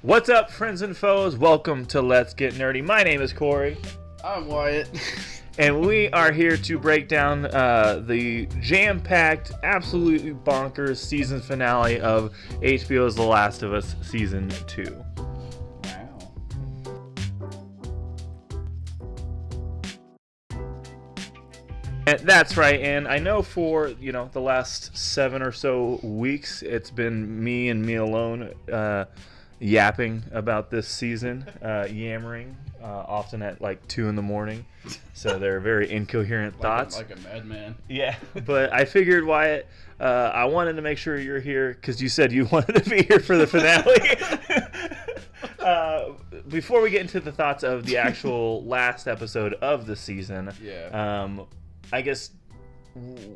What's up, friends and foes? Welcome to Let's Get Nerdy. My name is Corey, I'm Wyatt. and we are here to break down the jam-packed, absolutely bonkers season finale of HBO's The Last of Us Season 2. Wow. And that's right, and I know for, the last 7 or so weeks, it's been me and me alone yapping about this season, yammering, often at like 2 in the morning. So they're very incoherent thoughts. Like a madman. Yeah, but I figured, Wyatt, I wanted to make sure you're here because you said you wanted to be here for the finale. Before we get into the thoughts of the actual last episode of the season, I guess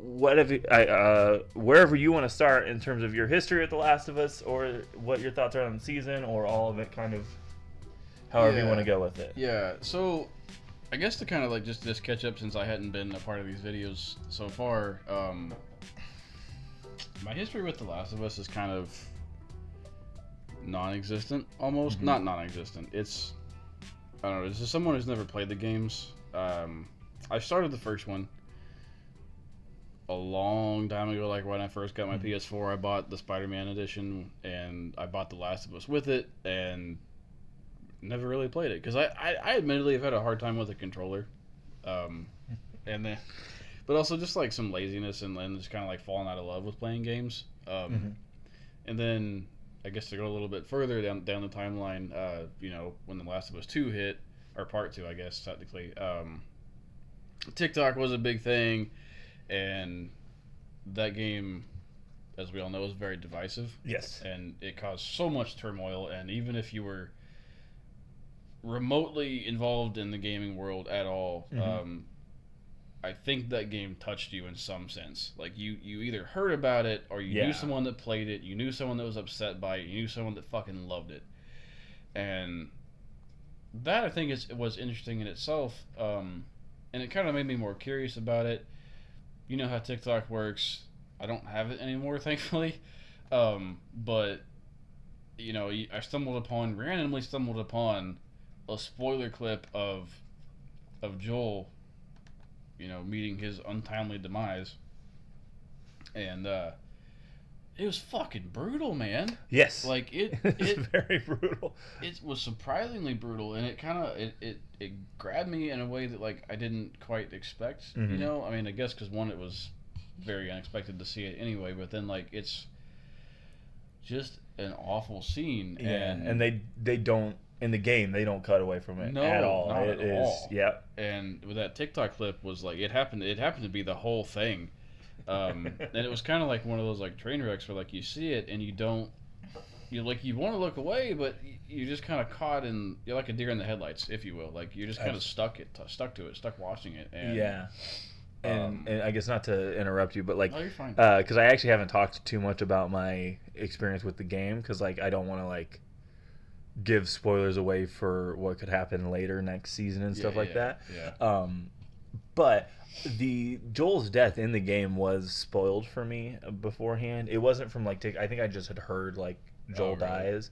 wherever you want to start in terms of your history with The Last of Us, or what your thoughts are on the season, or all of it, kind of however you want to go with it. Yeah, so I guess to kind of like just catch up, since I hadn't been a part of these videos so far, my history with The Last of Us is kind of non-existent, almost. Mm-hmm. Not non-existent. It's, I don't know, this is someone who's never played the games. I started the first one a long time ago. Like when I first got my PS4, I bought the Spider-Man edition, and I bought The Last of Us with it, and never really played it because I admittedly have had a hard time with the controller, and then, but also just like some laziness and just kind of like falling out of love with playing games. And then I guess to go a little bit further down the timeline, when The Last of Us 2 hit, or Part 2, I guess technically, TikTok was a big thing, and that game, as we all know, is very divisive. Yes. And it caused so much turmoil, and even if you were remotely involved in the gaming world at all, I think that game touched you in some sense. Like you either heard about it, or you knew someone that played it, you knew someone that was upset by it, you knew someone that fucking loved it. And that, I think, was interesting in itself, and it kind of made me more curious about it. You know how TikTok works. I don't have it anymore, thankfully, but I randomly stumbled upon a spoiler clip of Joel, meeting his untimely demise, and it was fucking brutal, man. Yes. Like it's very brutal. It was surprisingly brutal, and it kind of it grabbed me in a way that like I didn't quite expect. I mean, I guess because one, it was very unexpected to see it anyway, but then like it's just an awful scene. And they don't, in the game, they don't cut away from it at all. Not it at is all. Yep. And with that TikTok clip was like it happened to be the whole thing. And it was kind of like one of those like train wrecks where like you see it and you want to look away, but you're just kind of caught in, you're like a deer in the headlights, if you will. Like you're just kind of stuck watching it. And and I guess, not to interrupt you, but like, oh, you're fine. Because I actually haven't talked too much about my experience with the game, because like I don't want to like give spoilers away for what could happen later next season and stuff like that. But the Joel's death in the game was spoiled for me beforehand. It wasn't from like I think I just had heard like Joel dies,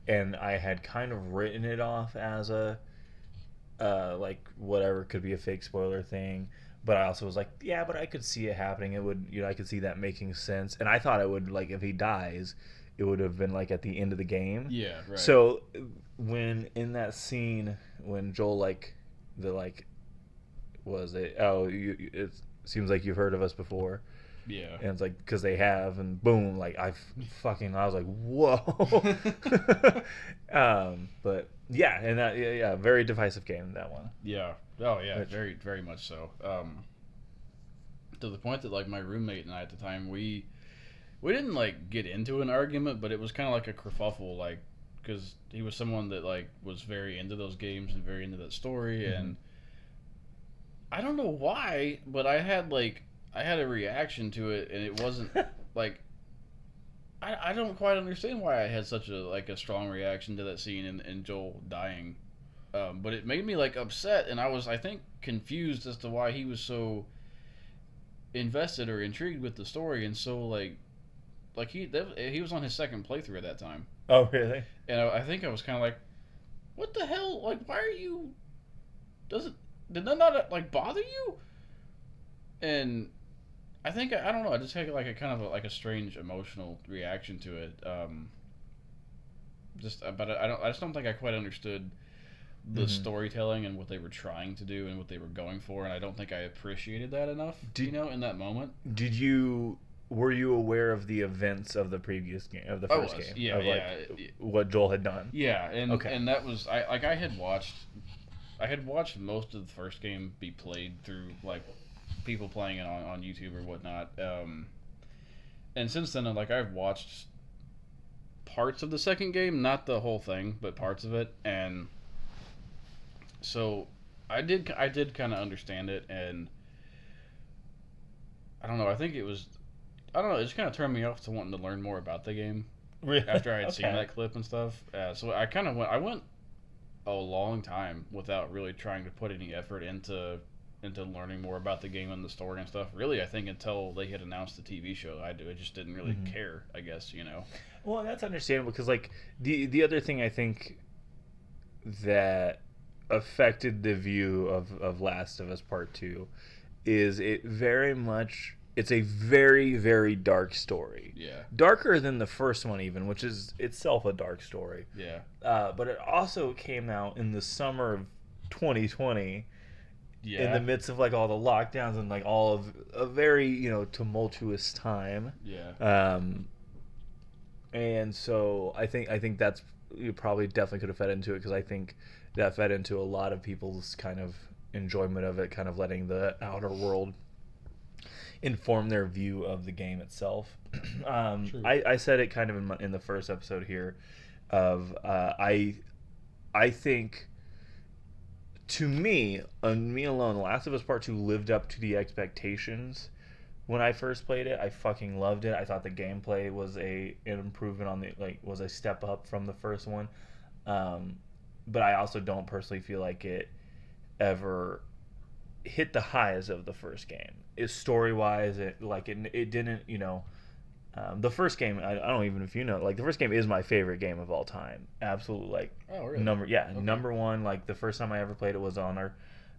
and I had kind of written it off as a like whatever, could be a fake spoiler thing. But I also was like, yeah, but I could see it happening. It would, I could see that making sense. And I thought it would, like, if he dies, it would have been like at the end of the game. Yeah, right. So when in that scene when Joel like was it? Oh, it seems like you've heard of us before. Yeah. And it's like, because they have, and boom, like I was like, whoa. But yeah, and that very divisive game, that one. Yeah. Oh yeah, very very much so. To the point that like my roommate and I at the time, we didn't like get into an argument, but it was kind of like a kerfuffle, like because he was someone that like was very into those games and very into that story, and I don't know why, but I had a reaction to it, and it wasn't like I don't quite understand why I had such a strong reaction to that scene and Joel dying, but it made me like upset, and I was, I think, confused as to why he was so invested or intrigued with the story, and so like he was on his second playthrough at that time, Oh, really? And I think I was kind of like, what the hell? Like, why are you? Did that not like bother you? And I think I don't know. I just had like a kind of like a strange emotional reaction to it. But I just don't think I quite understood the Mm-hmm. storytelling and what they were trying to do and what they were going for, and I don't think I appreciated that enough. In that moment. Did you? Were you aware of the events of the previous game, of the first game, Yeah, of like what Joel had done? Yeah, and Okay. and that was I had watched most of the first game be played through like people playing it on YouTube or whatnot. And since then, like I've watched parts of the second game, not the whole thing, but parts of it, and so I did kind of understand it, and I don't know. I don't know. It just kind of turned me off to wanting to learn more about the game Really? after I had Okay. seen that clip and stuff. So I went a long time without really trying to put any effort into learning more about the game and the story and stuff. Really, I think until they had announced the TV show, I just didn't really care. I guess Well, that's understandable because like the other thing I think that affected the view of Last of Us Part Two is it's a very, very dark story. Yeah. Darker than the first one even, which is itself a dark story. Yeah. But it also came out in the summer of 2020 Yeah. in the midst of like all the lockdowns and like all of a very, tumultuous time. Yeah. And so I think that's you probably definitely could have fed into it because I think that fed into a lot of people's kind of enjoyment of it, kind of letting the outer world inform their view of the game itself. True. I said it kind of in the first episode here of I think to me, on me alone, The Last of Us Part 2 lived up to the expectations. When I first played it, I fucking loved it. I thought the gameplay was an improvement was a step up from the first one. But I also don't personally feel like it ever hit the highs of the first game. Is story wise, it didn't. The first game, I don't even know if you know, like the first game is my favorite game of all time. Absolutely, like Oh, really? Okay. number one. Like the first time I ever played it was on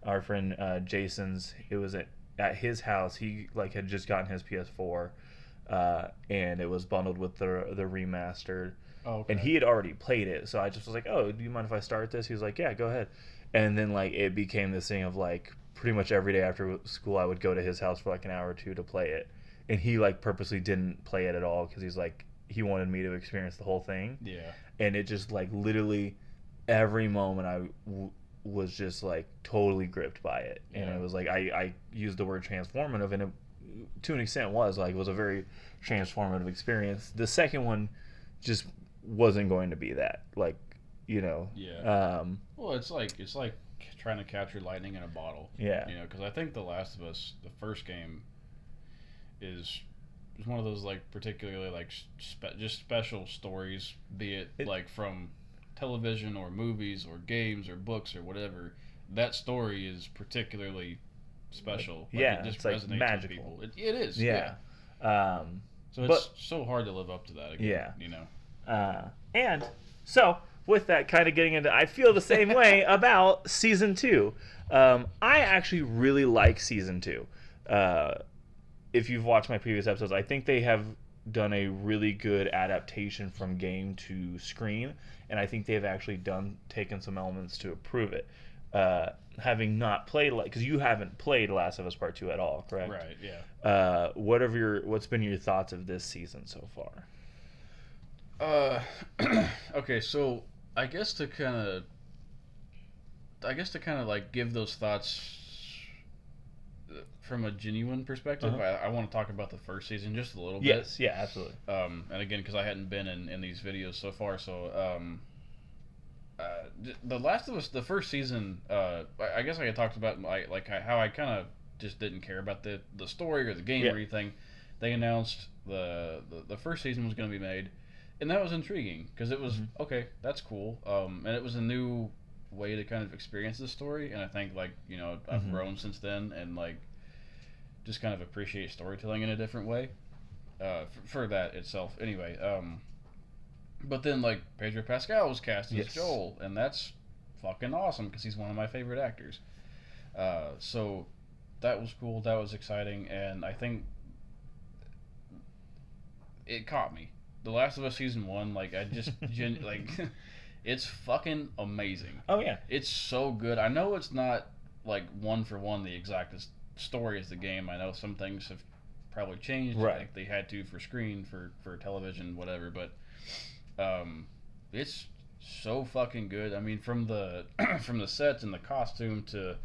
our friend Jason's. It was at his house. He like had just gotten his PS4, and it was bundled with the remastered. Oh, okay. And he had already played it, so I just was like, "Oh, do you mind if I start this?" He was like, "Yeah, go ahead." And then like it became this thing of like pretty much every day after school I would go to his house for like an hour or two to play it, and he like purposely didn't play it at all because he's like he wanted me to experience the whole thing. Yeah. And it just like literally every moment was just like totally gripped by it, and Yeah. it was like I used the word transformative, and it to an extent was like it was a very transformative experience. The second one just wasn't going to be that Yeah. Well, it's like trying to capture lightning in a bottle. Yeah. Because I think The Last of Us, the first game, is one of those like particularly like just special stories, be it like from television or movies or games or books or whatever. That story is particularly special. Like, yeah, it just it's like resonates magical. with people. It is. Yeah. So it's so hard to live up to that again. Yeah. And so with that kind of getting into, I feel the same way about season 2. I actually really like season 2. If you've watched my previous episodes, I think they have done a really good adaptation from game to screen, and I think they've actually taken some elements to improve it. Having not played, because you haven't played Last of Us Part 2 at all, correct? Right. Yeah. What's been your thoughts of this season so far? Okay, so I guess to kind of like give those thoughts from a genuine perspective, I want to talk about the first season just a little bit. Yes, yeah, absolutely. And again, because I hadn't been in these videos so far, so the Last of Us, the first season, I guess I had talked about how I kind of just didn't care about the story or the game or anything. They announced the first season was going to be made, and that was intriguing because it was okay. That's cool, and it was a new way to kind of experience the story. And I think I've grown since then, and just kind of appreciate storytelling in a different way for that itself. Anyway, But then like Pedro Pascal was cast as Yes. Joel, and that's fucking awesome because he's one of my favorite actors. So that was cool. That was exciting, and I think it caught me. The Last of Us season one, like I just like, it's fucking amazing. Oh yeah. It's so good. I know it's not like one for one the exact story as the game. I know some things have probably changed. Right. Like they had to for screen, for television, whatever. But it's so fucking good. I mean, from the from the sets and the costume to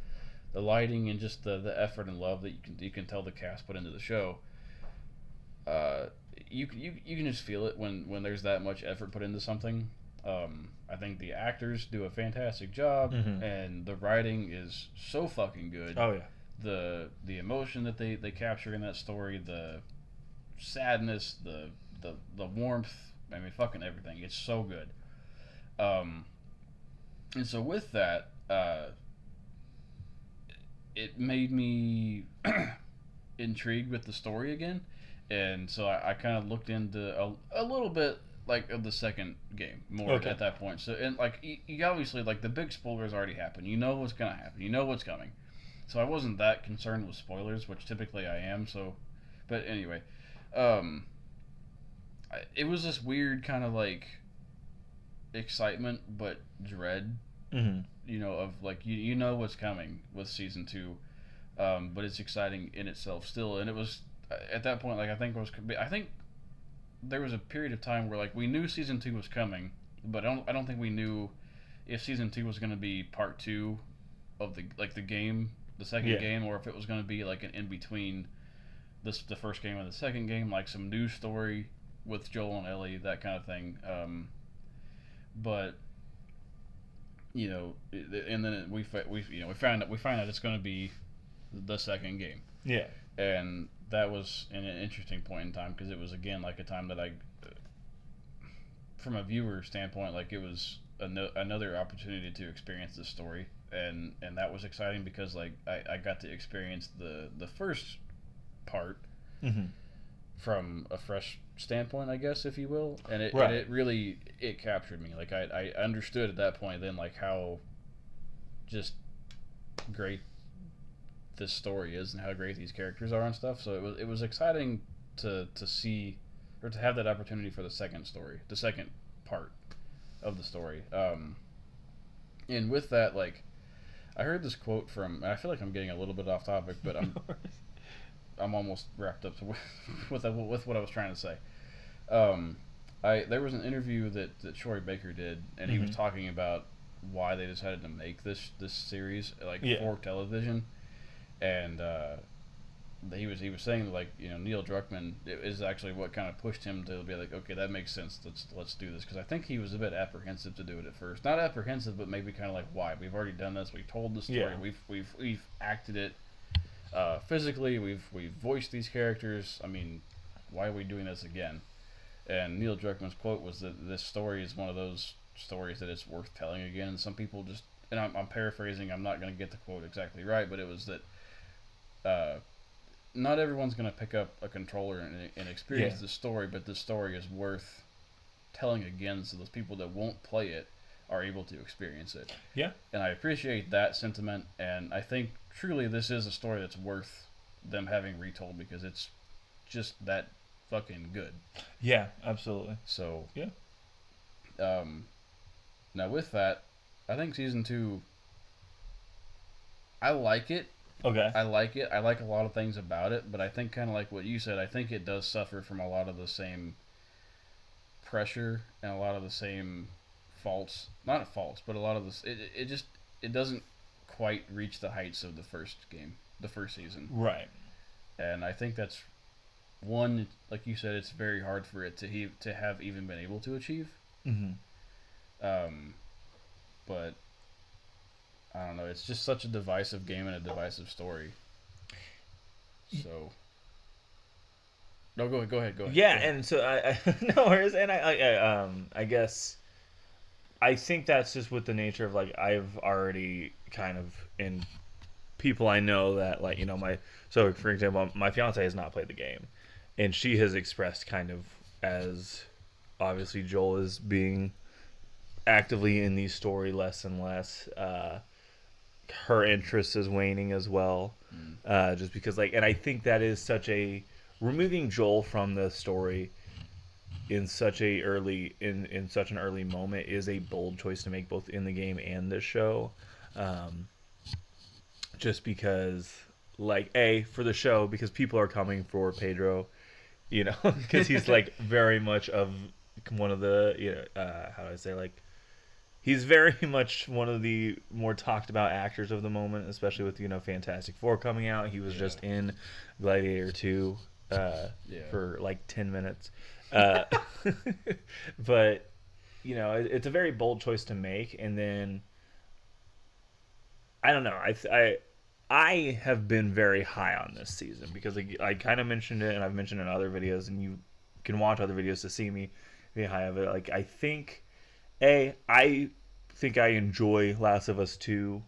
the lighting and just the effort and love that you can tell the cast put into the show. Uh, you can just feel it when there's that much effort put into something. I think the actors do a fantastic job, and the writing is so fucking good. Oh yeah. The emotion that they capture in that story, the sadness, the warmth. I mean, fucking everything. It's so good. And so with that, it made me intrigued with the story again, and so I kind of looked into a little bit like of the second game more at that point. So and like you obviously like the big spoilers already happened. You know what's gonna happen. You know what's coming. So I wasn't that concerned with spoilers, which typically I am. So, but anyway, it was this weird kind of like excitement but dread. You know, of like you know what's coming with season two, but it's exciting in itself still. And it was at that point like I think there was a period of time where like we knew season two was coming, but I don't think we knew if season two was going to be part two of the game, the second game, or if it was going to be like an in between the first game and the second game, like some news story with Joel and Ellie, that kind of thing. But you know, and then we find out it's going to be the second game. Yeah. And that was an interesting point in time because it was again like a time that I, from a viewer standpoint, like it was another opportunity to experience this story, and that was exciting because like I got to experience the first part from a fresh standpoint, I guess, if you will, and it really captured me. Like I understood at that point then like how just great this story is and how great these characters are and stuff. So it was exciting to see or to have that opportunity for the second part of the story. And with that, like I heard this quote from, and I feel like I'm getting a little bit off topic, but I'm almost wrapped up with what I was trying to say. There was an interview that Troy Baker did, and he was talking about why they decided to make this series like for television, and he was saying like Neil Druckmann is actually what kind of pushed him to be like, okay, that makes sense, let's do this, because I think he was a bit apprehensive to do it at first. Not apprehensive, but maybe kind of like, why? We've already done this. We've told the story. We've acted it physically. We've voiced these characters. I mean, why are we doing this again? And Neil Druckmann's quote was that this story is one of those stories that it's worth telling again. And some people just, and I'm paraphrasing, I'm not going to get the quote exactly right, but it was that not everyone's going to pick up a controller and experience the story, but this story is worth telling again so those people that won't play it are able to experience it. Yeah. And I appreciate that sentiment, and I think truly this is a story that's worth them having retold because it's just that fucking good. Yeah, absolutely. So yeah. Now with that, I think season 2, I like it. Okay. I like it. I like a lot of things about it, but I think kind of like what you said, I think it does suffer from a lot of the same pressure and a lot of the same faults. Not faults, but a lot of this. It doesn't quite reach the heights of the first season. Right. And I think that's one, like you said, it's very hard for it to have even been able to achieve. But I don't know. It's just such a divisive game and a divisive story. So, no, go ahead. Yeah, and so I no worries, and I guess I think that's just with the nature of like I've already kind of in people I know that like so for example my fiance has not played the game, and she has expressed kind of as obviously Joel is being actively in the story less and less. Her interest is waning as well, just because and I think that is such a removing Joel from the story in such a early in such an early moment is a bold choice to make, both in the game and this show. Um, just because, for the show, because people are coming for Pedro, because he's very much of one of the how do I say, he's very much one of the more talked about actors of the moment, especially with Fantastic Four coming out. He was just in Gladiator 2 for 10 minutes. But it's a very bold choice to make, and then I don't know. I have been very high on this season because I kind of mentioned it, and I've mentioned it in other videos, and you can watch other videos to see me be high of it. I think I enjoy Last of Us 2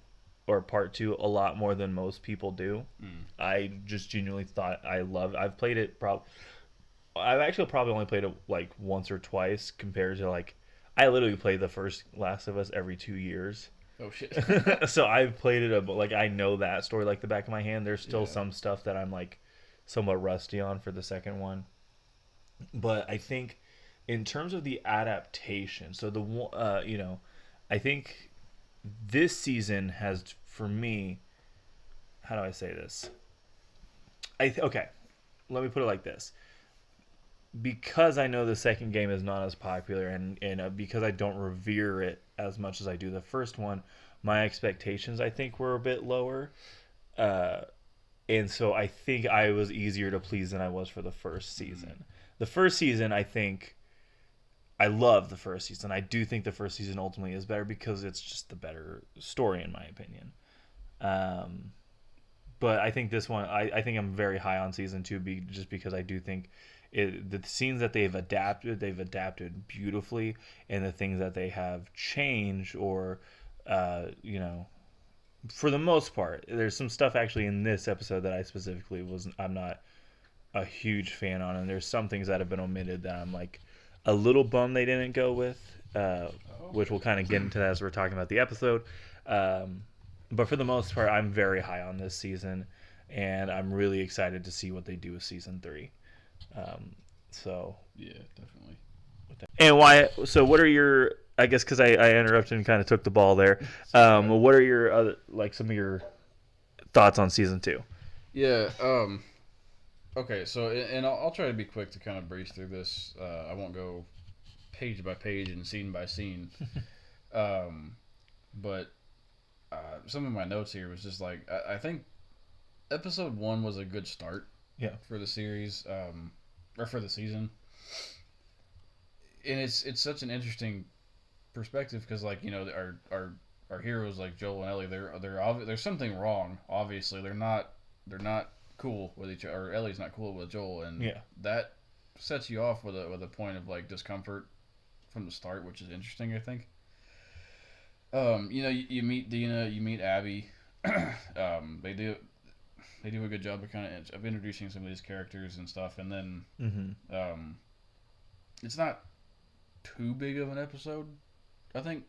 or Part 2 a lot more than most people do. I just genuinely thought I've played it I've actually probably only played it once or twice compared to I literally play the first Last of Us every 2 years. Oh shit. So I've played it I know that story like the back of my hand. There's still some stuff that I'm somewhat rusty on for the second one. But I think in terms of the adaptation, so I think this season has, for me, how do I say this? Okay, let me put it like this. Because I know the second game is not as popular, and because I don't revere it as much as I do the first one, my expectations, I think, were a bit lower. And so I think I was easier to please than I was for the first season. The first season, I think, I love the first season. I do think the first season ultimately is better because it's just the better story, in my opinion. But I think this one, I think I'm very high on season 2, just because I do think the scenes that they've adapted beautifully, and the things that they have changed, or for the most part, there's some stuff actually in this episode that I'm not a huge fan on, and there's some things that have been omitted that I'm a little bummed they didn't go with, which we'll kind of get into that as we're talking about the episode. But for the most part, I'm very high on this season, and I'm really excited to see what they do with season 3. So yeah, definitely. And why? So what are your? I guess because I interrupted and kind of took the ball there. What are your other some of your thoughts on season 2? Yeah. Okay. So and I'll try to be quick to kind of breeze through this. I won't go page by page and scene by scene. But some of my notes here was just I think episode 1 was a good start. Yeah. For the series, or for the season, and it's such an interesting perspective because our heroes Joel and Ellie, there's something wrong. Obviously, they're not cool with each other. Or Ellie's not cool with Joel, and that sets you off with a point of discomfort from the start, which is interesting, I think. You meet Dina, you meet Abby. They do a good job of introducing some of these characters and stuff, and then it's not too big of an episode, I think.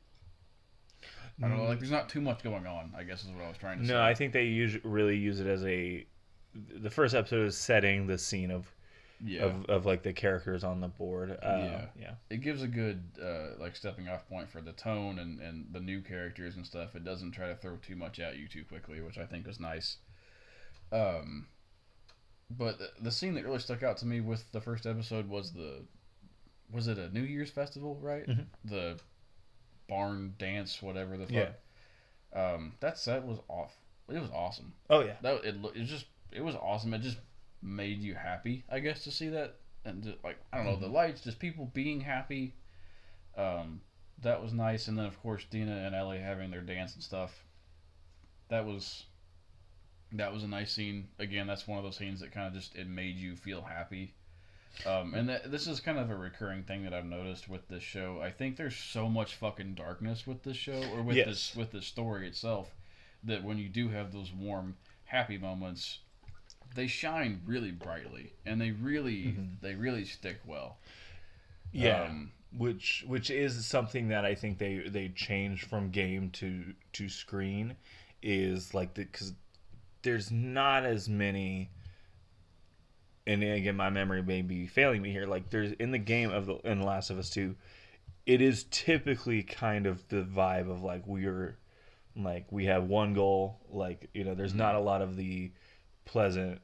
I don't know, there's not too much going on, I guess is what I was trying to say. No, I think they really use it as the first episode is setting the scene of the characters on the board. It gives a good stepping off point for the tone and the new characters and stuff. It doesn't try to throw too much at you too quickly, which I think was nice. But the scene that really stuck out to me with the first episode was it a New Year's festival, right? Mm-hmm. The barn dance, whatever the fuck. Yeah. That set was off. It was awesome. Oh yeah. It was awesome. It just made you happy, I guess, to see that, and just, I don't know, the lights, just people being happy. That was nice, and then of course Dina and Ellie having their dance and stuff. That was a nice scene. Again, that's one of those scenes that kind of just, it made you feel happy. And this is kind of a recurring thing that I've noticed with this show. I think there's so much fucking darkness with this show, or with this story itself, that when you do have those warm, happy moments, they shine really brightly, and they really stick well. Yeah, which is something that I think they changed from game to screen, is like because there's not as many. And again, my memory may be failing me here. Like there's in the game of in Last of Us 2, it is typically kind of the vibe of like we have one goal. Like there's not a lot of the pleasant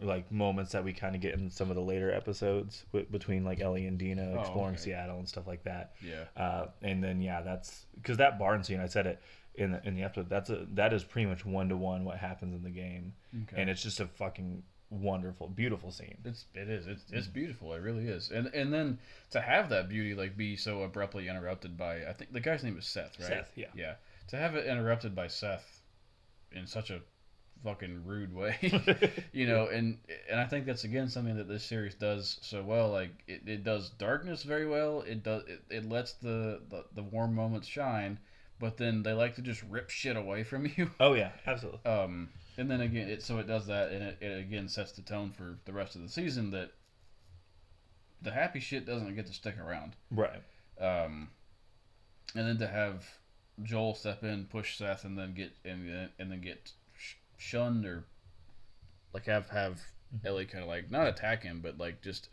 like moments that we kind of get in some of the later episodes between like Ellie and Dina exploring Seattle and stuff like that. Yeah. And then that's because that barn scene, I said it in the episode. That is pretty much 1-to-1 what happens in the game, and it's just a fucking wonderful, beautiful scene. It's beautiful. It really is. And then to have that beauty like be so abruptly interrupted by, I think the guy's name is Seth, right? Seth, yeah. Yeah. To have it interrupted by Seth in such a fucking rude way, and I think that's again something that this series does so well. Like it does darkness very well. It lets the warm moments shine, but then they like to just rip shit away from you. Oh yeah, absolutely. And then again, it does that, and it again sets the tone for the rest of the season that the happy shit doesn't get to stick around. Right. And then to have Joel step in, push Seth, and then get shunned, or like have Ellie kind of like not attack him, but like just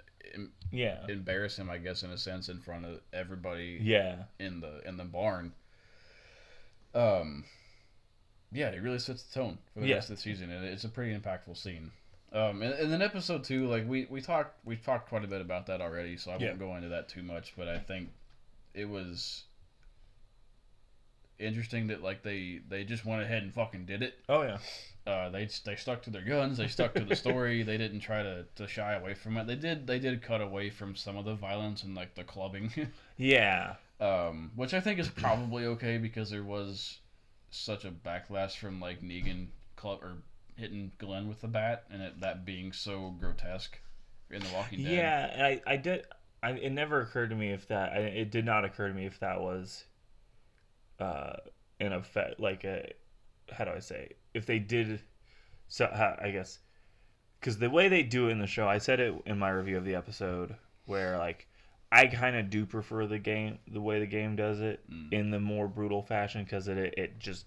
embarrass him, I guess, in a sense, in front of everybody. Yeah. In the barn. Yeah, it really sets the tone for the rest of the season, and it's a pretty impactful scene. And then episode 2, like we've talked quite a bit about that already, so I won't go into that too much. But I think it was interesting that like they just went ahead and fucking did it. Oh yeah. They stuck to their guns. They stuck to the story. They didn't try to shy away from it. They did cut away from some of the violence and like the clubbing. Yeah. Which I think is probably okay because there was such a backlash from like Negan club or hitting Glenn with the bat, and that being so grotesque in The Walking Dead. Yeah, and it never occurred to me if that. It did not occur to me if that was, in effect, like how do I say? If they did, I guess, because the way they do it in the show, I said it in my review of the episode, where like I kind of do prefer the way the game does it in the more brutal fashion, because it just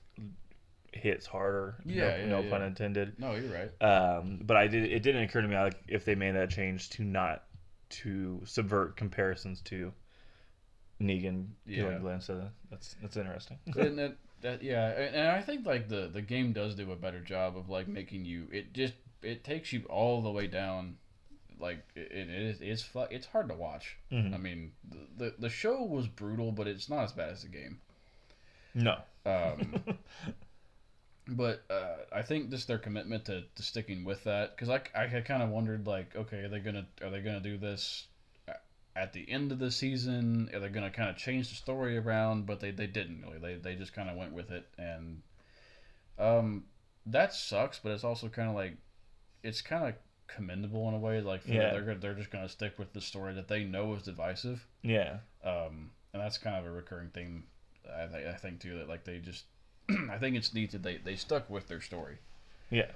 hits harder. No pun intended. No, you're right. But it didn't occur to me like if they made that change to subvert comparisons to Negan killing Glenn. So that's interesting. And and I think like the game does do a better job of like making you. It takes you all the way down. Like it's hard to watch. Mm-hmm. I mean, the show was brutal, but it's not as bad as the game. No. But I think just their commitment to sticking with that, because I had kind of wondered like, okay, are they gonna do this at the end of the season? Are they gonna kind of change the story around? But they didn't really. They just kind of went with it, and that sucks. But it's also kind of like it's kind of commendable in a way, like they're just gonna stick with the story that they know is divisive. Yeah. And that's kind of a recurring theme, I think too, that like they just I think it's neat that they stuck with their story. Yeah.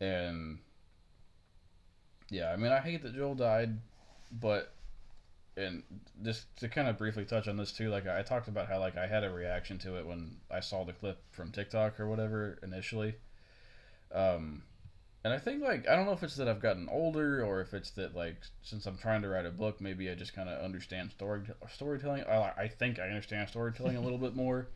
And yeah, I mean, I hate that Joel died, but and just to kind of briefly touch on this too, like I talked about how like I had a reaction to it when I saw the clip from TikTok or whatever initially. And I think, like, I don't know if it's that I've gotten older or if it's that, like, since I'm trying to write a book, maybe I just kind of understand storytelling. I think I understand storytelling a little bit more.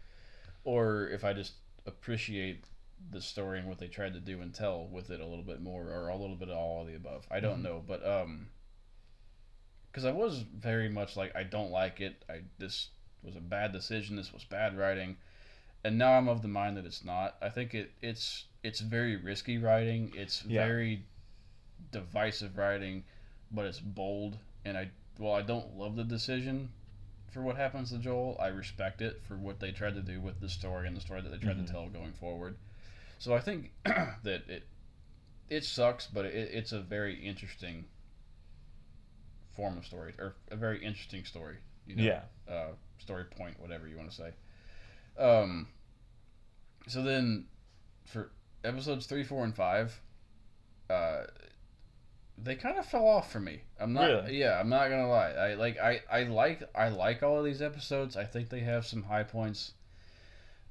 Or if I just appreciate the story and what they tried to do and tell with it a little bit more, or a little bit of all of the above. I don't know. But, because I was very much like, I don't like it. This was a bad decision. This was bad writing. And now I'm of the mind that it's not. I think it's very risky writing. It's very divisive writing, but it's bold. And I don't love the decision for what happens to Joel. I respect it for what they tried to do with the story and the story that they tried to tell going forward. So I think that it sucks, but it's a very interesting form of story, or a very interesting story. Story point, whatever you want to say. So then, for episodes 3, 4, and 5, They kind of fell off for me. I'm not. Really? Yeah, I'm not gonna lie. I like all of these episodes. I think they have some high points.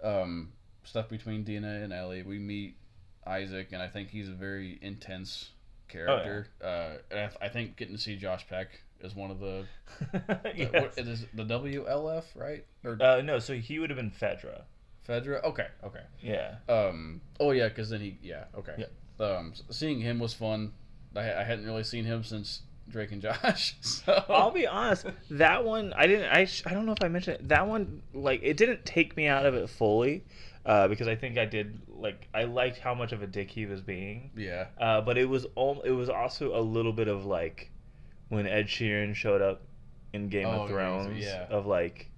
Um, Stuff between Dina and Ellie. We meet Isaac, and I think he's a very intense Oh yeah. character. And I think getting to see Josh Peck is one of what Yes. it is, the WLF, right? Or No, so he would have been Fedra. Fedra. Okay, okay. Yeah. Oh yeah, because then okay. Yeah. Seeing him was fun. I hadn't really seen him since Drake and Josh. So I'll be honest. That one, I don't know if I mentioned it. That one, like, it didn't take me out of it fully, because I think I did like I liked how much of a dick he was being. yeah. But it was also a little bit of like when Ed Sheeran showed up in Game of Thrones. Yeah. Of like,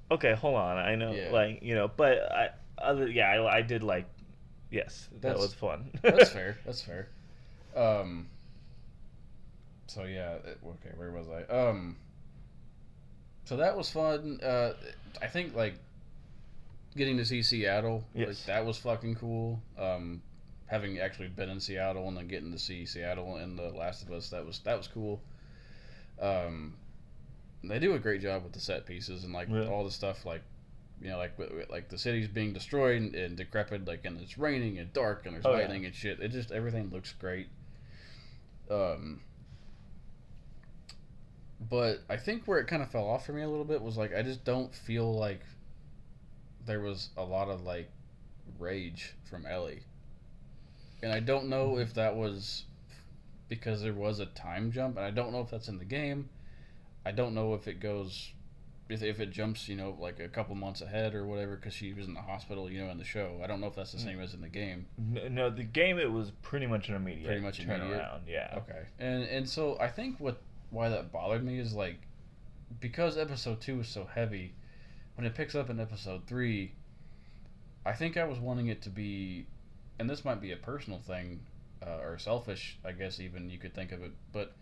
okay, hold on, I know, Yeah. like, but I did like, yes, that was fun. That's fair. That's fair. Um. So yeah. Okay. Where was I? So that was fun. I think like getting to see Seattle. Yes. Like, that was fucking cool. Having actually been in Seattle and then getting to see Seattle in The Last of Us. That was cool. Um. They do a great job with the set pieces and like all the stuff like. Like the city's being destroyed and decrepit, like, and it's raining and dark and there's lightning and shit. It just everything looks great. But I think where it kind of fell off for me a little bit was like I just don't feel like there was a lot of like rage from Ellie, and I don't know if that was because there was a time jump, and I don't know if that's in the game. I don't know if it goes if it jumps, like a couple months ahead or whatever, because she was in the hospital, in the show. I don't know if that's the same as in the game. No, the game, it was pretty much an immediate immediate turnaround. Yeah. Okay, and so I think why that bothered me is like because episode 2 was so heavy, when it picks up in episode 3, I think I was wanting it to be, and this might be a personal thing, or selfish, I guess even you could think of it, but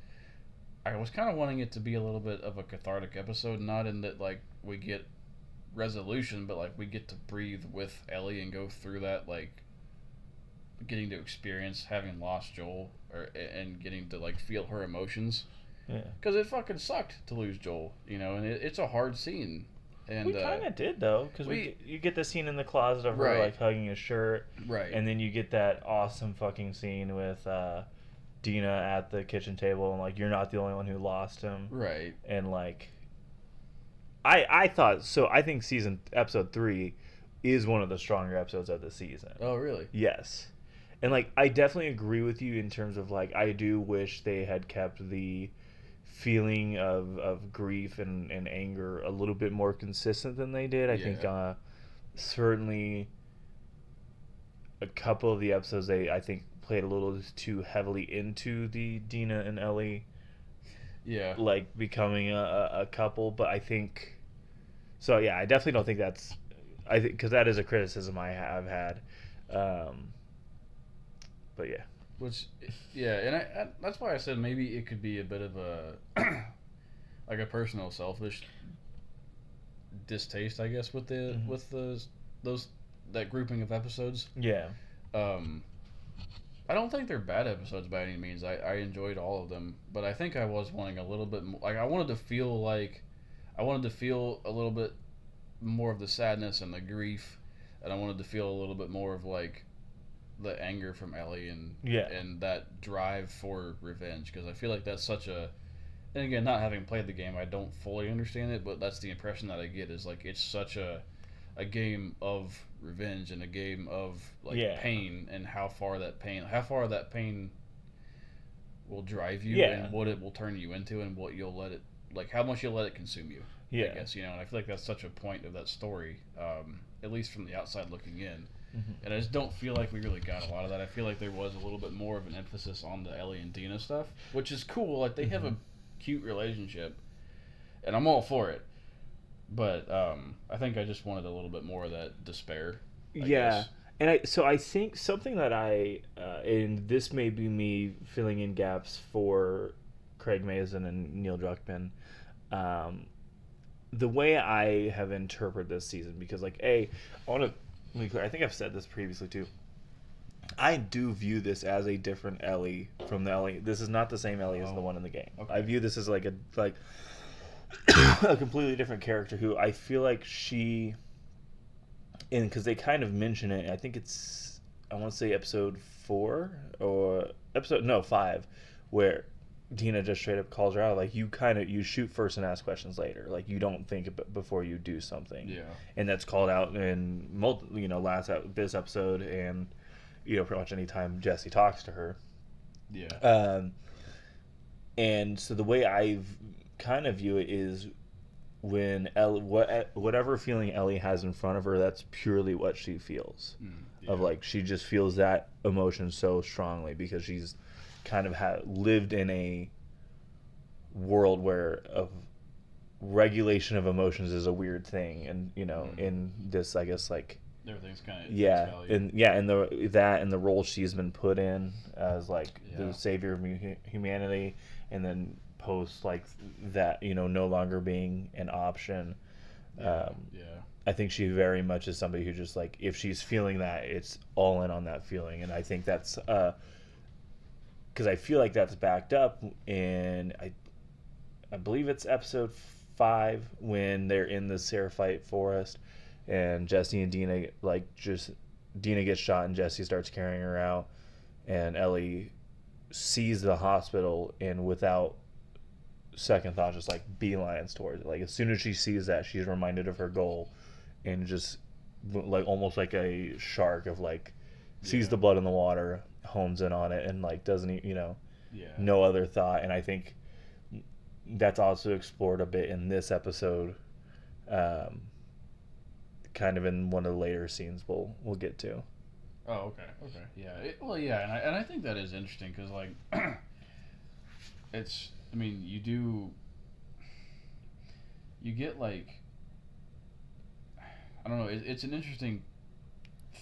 I was kind of wanting it to be a little bit of a cathartic episode, not in that like we get resolution, but like we get to breathe with Ellie and go through that, like getting to experience having lost Joel, and getting to like feel her emotions. Yeah. Because it fucking sucked to lose Joel, and it's a hard scene. And we kind of did though, because you get the scene in the closet of her like hugging his shirt, right, and then you get that awesome fucking scene with Dina at the kitchen table, and like you're not the only one who lost him, right, and like I thought so. I think episode 3 is one of the stronger episodes of the season. Oh really? Yes, and like I definitely agree with you in terms of like I do wish they had kept the feeling of grief and anger a little bit more consistent than they did. I think certainly a couple of the episodes I think played a little too heavily into the Dina and Ellie like becoming a couple, but I think so yeah, I definitely don't think that's I think because that is a criticism I have had, but yeah. Which, yeah, and I that's why I said maybe it could be a bit of a like a personal selfish distaste, I guess, with those that grouping of episodes. Yeah. I don't think they're bad episodes by any means. I enjoyed all of them, but I think I was wanting a little bit more. Like I wanted to feel a little bit more of the sadness and the grief, and I wanted to feel a little bit more of like the anger from Ellie and that drive for revenge, because I feel like that's such a, and again, not having played the game, I don't fully understand it, but that's the impression that I get, is like it's such a game of revenge and a game of like pain, and how far that pain will drive you, and what it will turn you into, and what you'll let it, like how much you'll let it consume you. I guess, and I feel like that's such a point of that story, at least from the outside looking in. And I just don't feel like we really got a lot of that. I feel like there was a little bit more of an emphasis on the Ellie and Dina stuff, which is cool. Like they have a cute relationship, and I'm all for it. But I think I just wanted a little bit more of that despair. I guess. And I think something that and this may be me filling in gaps for Craig Mazin and Neil Druckmann, the way I have interpreted this season, because like I want to. I think I've said this previously too. I do view this as a different Ellie from the Ellie. This is not the same Ellie as the one in the game. Okay. I view this as like a a completely different character who I feel like she, and because they kind of mention it. I think it's, I want to say episode 4 or episode, no, 5, where Dina just straight up calls her out, like, you shoot first and ask questions later, like you don't think before you do something. Yeah. And that's called out in this episode, and pretty much anytime Jesse talks to her. Yeah. And so the way I kind of view it is, when whatever feeling Ellie has in front of her, that's purely what she feels. Yeah. Of like, she just feels that emotion so strongly because she's kind of lived in a world where regulation of emotions is a weird thing, and in this, I guess, like, everything's kind of and the role she's been put in as like the savior of humanity, and then post like that, no longer being an option. I think she very much is somebody who just, like, if she's feeling that, it's all in on that feeling, and I think that's because I feel like that's backed up in I believe it's episode 5 when they're in the Seraphite forest, and Jesse and Dina, Dina gets shot and Jesse starts carrying her out, and Ellie sees the hospital, and without second thought just like beelines towards it. Like, as soon as she sees that, she's reminded of her goal, and just like almost like a shark of like sees the blood in the water, hones in on it, and like doesn't no other thought. And I think that's also explored a bit in this episode, kind of in one of the later scenes we'll get to. Oh, okay, yeah. And I think that is interesting because, like, it's, I mean, you get, like, I don't know, it's an interesting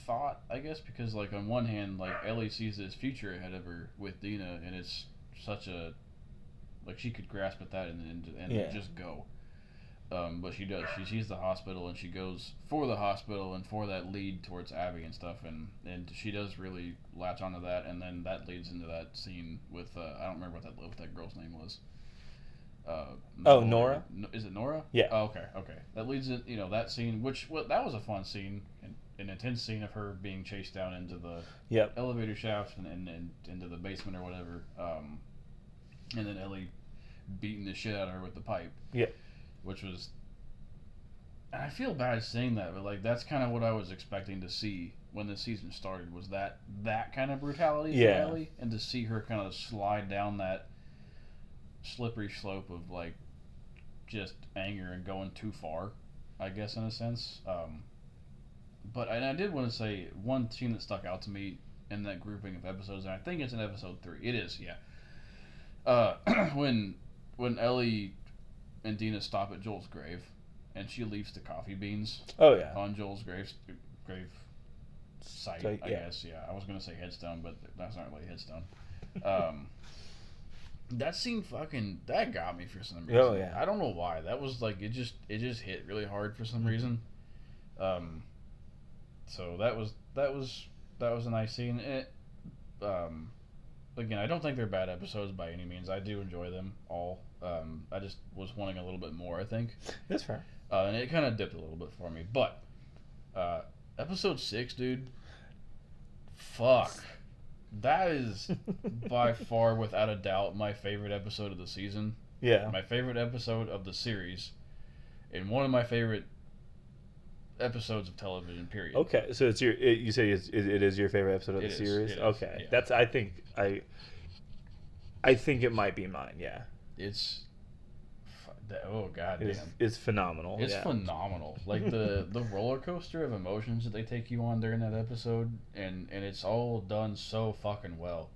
thought, I guess, because, like, on one hand, like, Ellie sees this future ahead of her with Dina, and it's such a, like, she could grasp at that and just go. But she does. She sees the hospital, and she goes for the hospital and for that lead towards Abby and stuff, and she does really latch onto that, and then that leads into that scene with I don't remember what that girl's name was. Nora? Is it Nora? Yeah. Oh, okay. That leads in, that scene, that was a fun scene, an intense scene of her being chased down into the elevator shaft and into the basement or whatever, and then Ellie beating the shit out of her with the pipe. Yeah. Which was, and I feel bad saying that, but like that's kind of what I was expecting to see when the season started, was that kind of brutality for Ellie, and to see her kind of slide down that slippery slope of like just anger and going too far, I guess, in a sense. But I did want to say one scene that stuck out to me in that grouping of episodes, and I think it's in episode 3. It is, yeah. When Ellie and Dina stop at Joel's grave, and she leaves the coffee beans. Oh yeah. On Joel's grave site, I guess. Yeah, I was gonna say headstone, but that's not really a headstone. That scene that got me for some reason. Oh yeah. I don't know why. That was like it just hit really hard for some reason. So that was a nice scene. Again, I don't think they're bad episodes by any means. I do enjoy them all. I just was wanting a little bit more, I think. That's fair. And it kind of dipped a little bit for me. But episode 6, dude, fuck. That is by far, without a doubt, my favorite episode of the season. Yeah. My favorite episode of the series. And one of my favorite episodes of television, period. Okay, so you say it is your favorite episode of the series? It is, okay. yeah. That's, I think it might be mine, yeah. It's oh god damn. It's phenomenal. It's phenomenal. Like the roller coaster of emotions that they take you on during that episode, and it's all done so fucking well.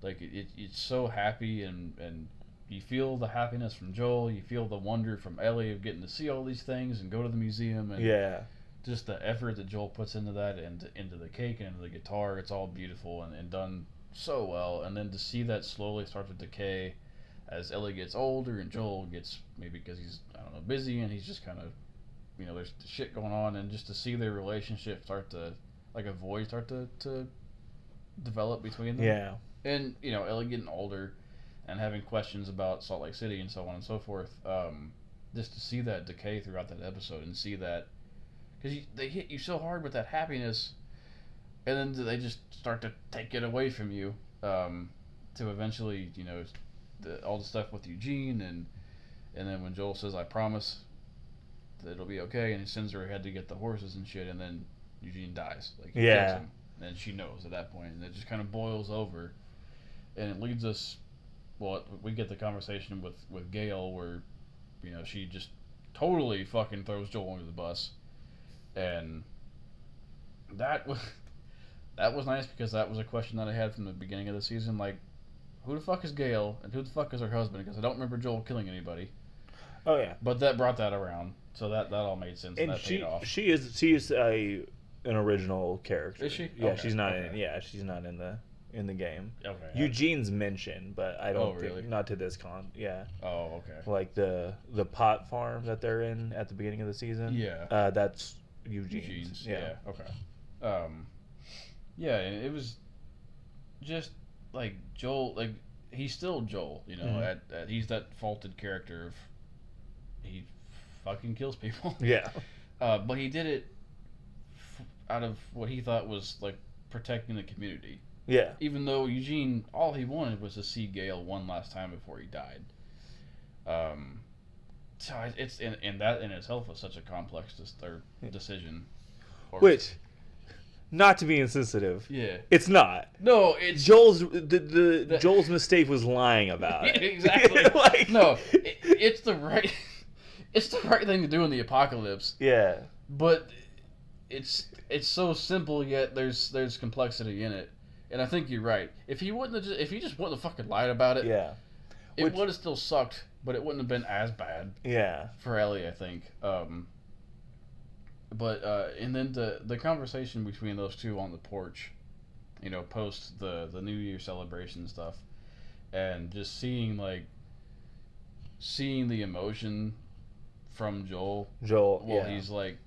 Like it's so happy, and you feel the happiness from Joel, you feel the wonder from Ellie of getting to see all these things and go to the museum, and just the effort that Joel puts into that, and into the cake and into the guitar. It's all beautiful and done so well. And then to see that slowly start to decay as Ellie gets older and Joel gets, maybe because he's, I don't know, busy, and he's just kind of, there's shit going on, and just to see their relationship start to, like a void start to develop between them. Yeah. And, Ellie getting older and having questions about Salt Lake City and so on and so forth. Just to see that decay throughout that episode and see that. Because they hit you so hard with that happiness, and then they just start to take it away from you, to eventually, all the stuff with Eugene, and then when Joel says, "I promise that it'll be okay," and he sends her ahead to get the horses and shit, and then Eugene dies. Like, he kills him. And she knows at that point, and it just kind of boils over, and it leads us. Well, we get the conversation with Gail where, she just totally fucking throws Joel under the bus, and that was nice because that was a question that I had from the beginning of the season. Like, who the fuck is Gail and who the fuck is her husband? Because I don't remember Joel killing anybody. Oh yeah. But that brought that around, so that all made sense. And that paid off. She is an original character. Is she? Yeah, okay. she's not in. Yeah, she's not in the game. Okay. Eugene's mentioned, but I don't really? think not to this con. Yeah. Oh, okay. Like the pot farm that they're in at the beginning of the season. Yeah. That's Eugene's. Yeah. Okay. Yeah, and it was just like Joel. Like, he's still Joel. Mm-hmm. He's that faulted character of he fucking kills people. Yeah. But he did it out of what he thought was like protecting the community. Yeah. Even though Eugene, all he wanted was to see Gail one last time before he died. So it's and that in itself was such a complex decision. Which, not to be insensitive. Yeah. It's not. No, it's Joel's Joel's mistake was lying about it. Exactly. No, it's the right. It's the right thing to do in the apocalypse. Yeah. But it's so simple, yet there's complexity in it. And I think you're right. If he just wouldn't have fucking lied about it, yeah, it would have still sucked, but it wouldn't have been as bad. Yeah. For Ellie, I think. But and then the conversation between those two on the porch, post the New Year celebration stuff, and just seeing the emotion from Joel. Well, he's like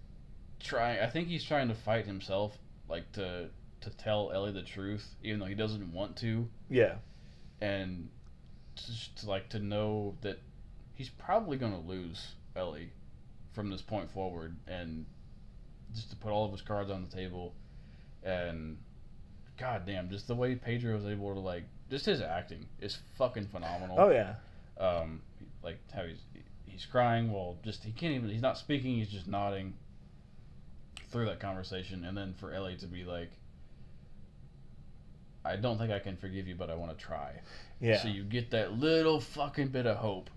trying. I think he's trying to fight himself, like to tell Ellie the truth, even though he doesn't want to. Yeah. And just to know that he's probably gonna lose Ellie from this point forward, and just to put all of his cards on the table, and goddamn, just the way Pedro was able to just his acting is fucking phenomenal. Oh yeah. Like how he's crying, well, just he's not speaking, he's just nodding through that conversation, and then for Ellie to be like, I don't think I can forgive you, but I want to try. Yeah. So you get that little fucking bit of hope.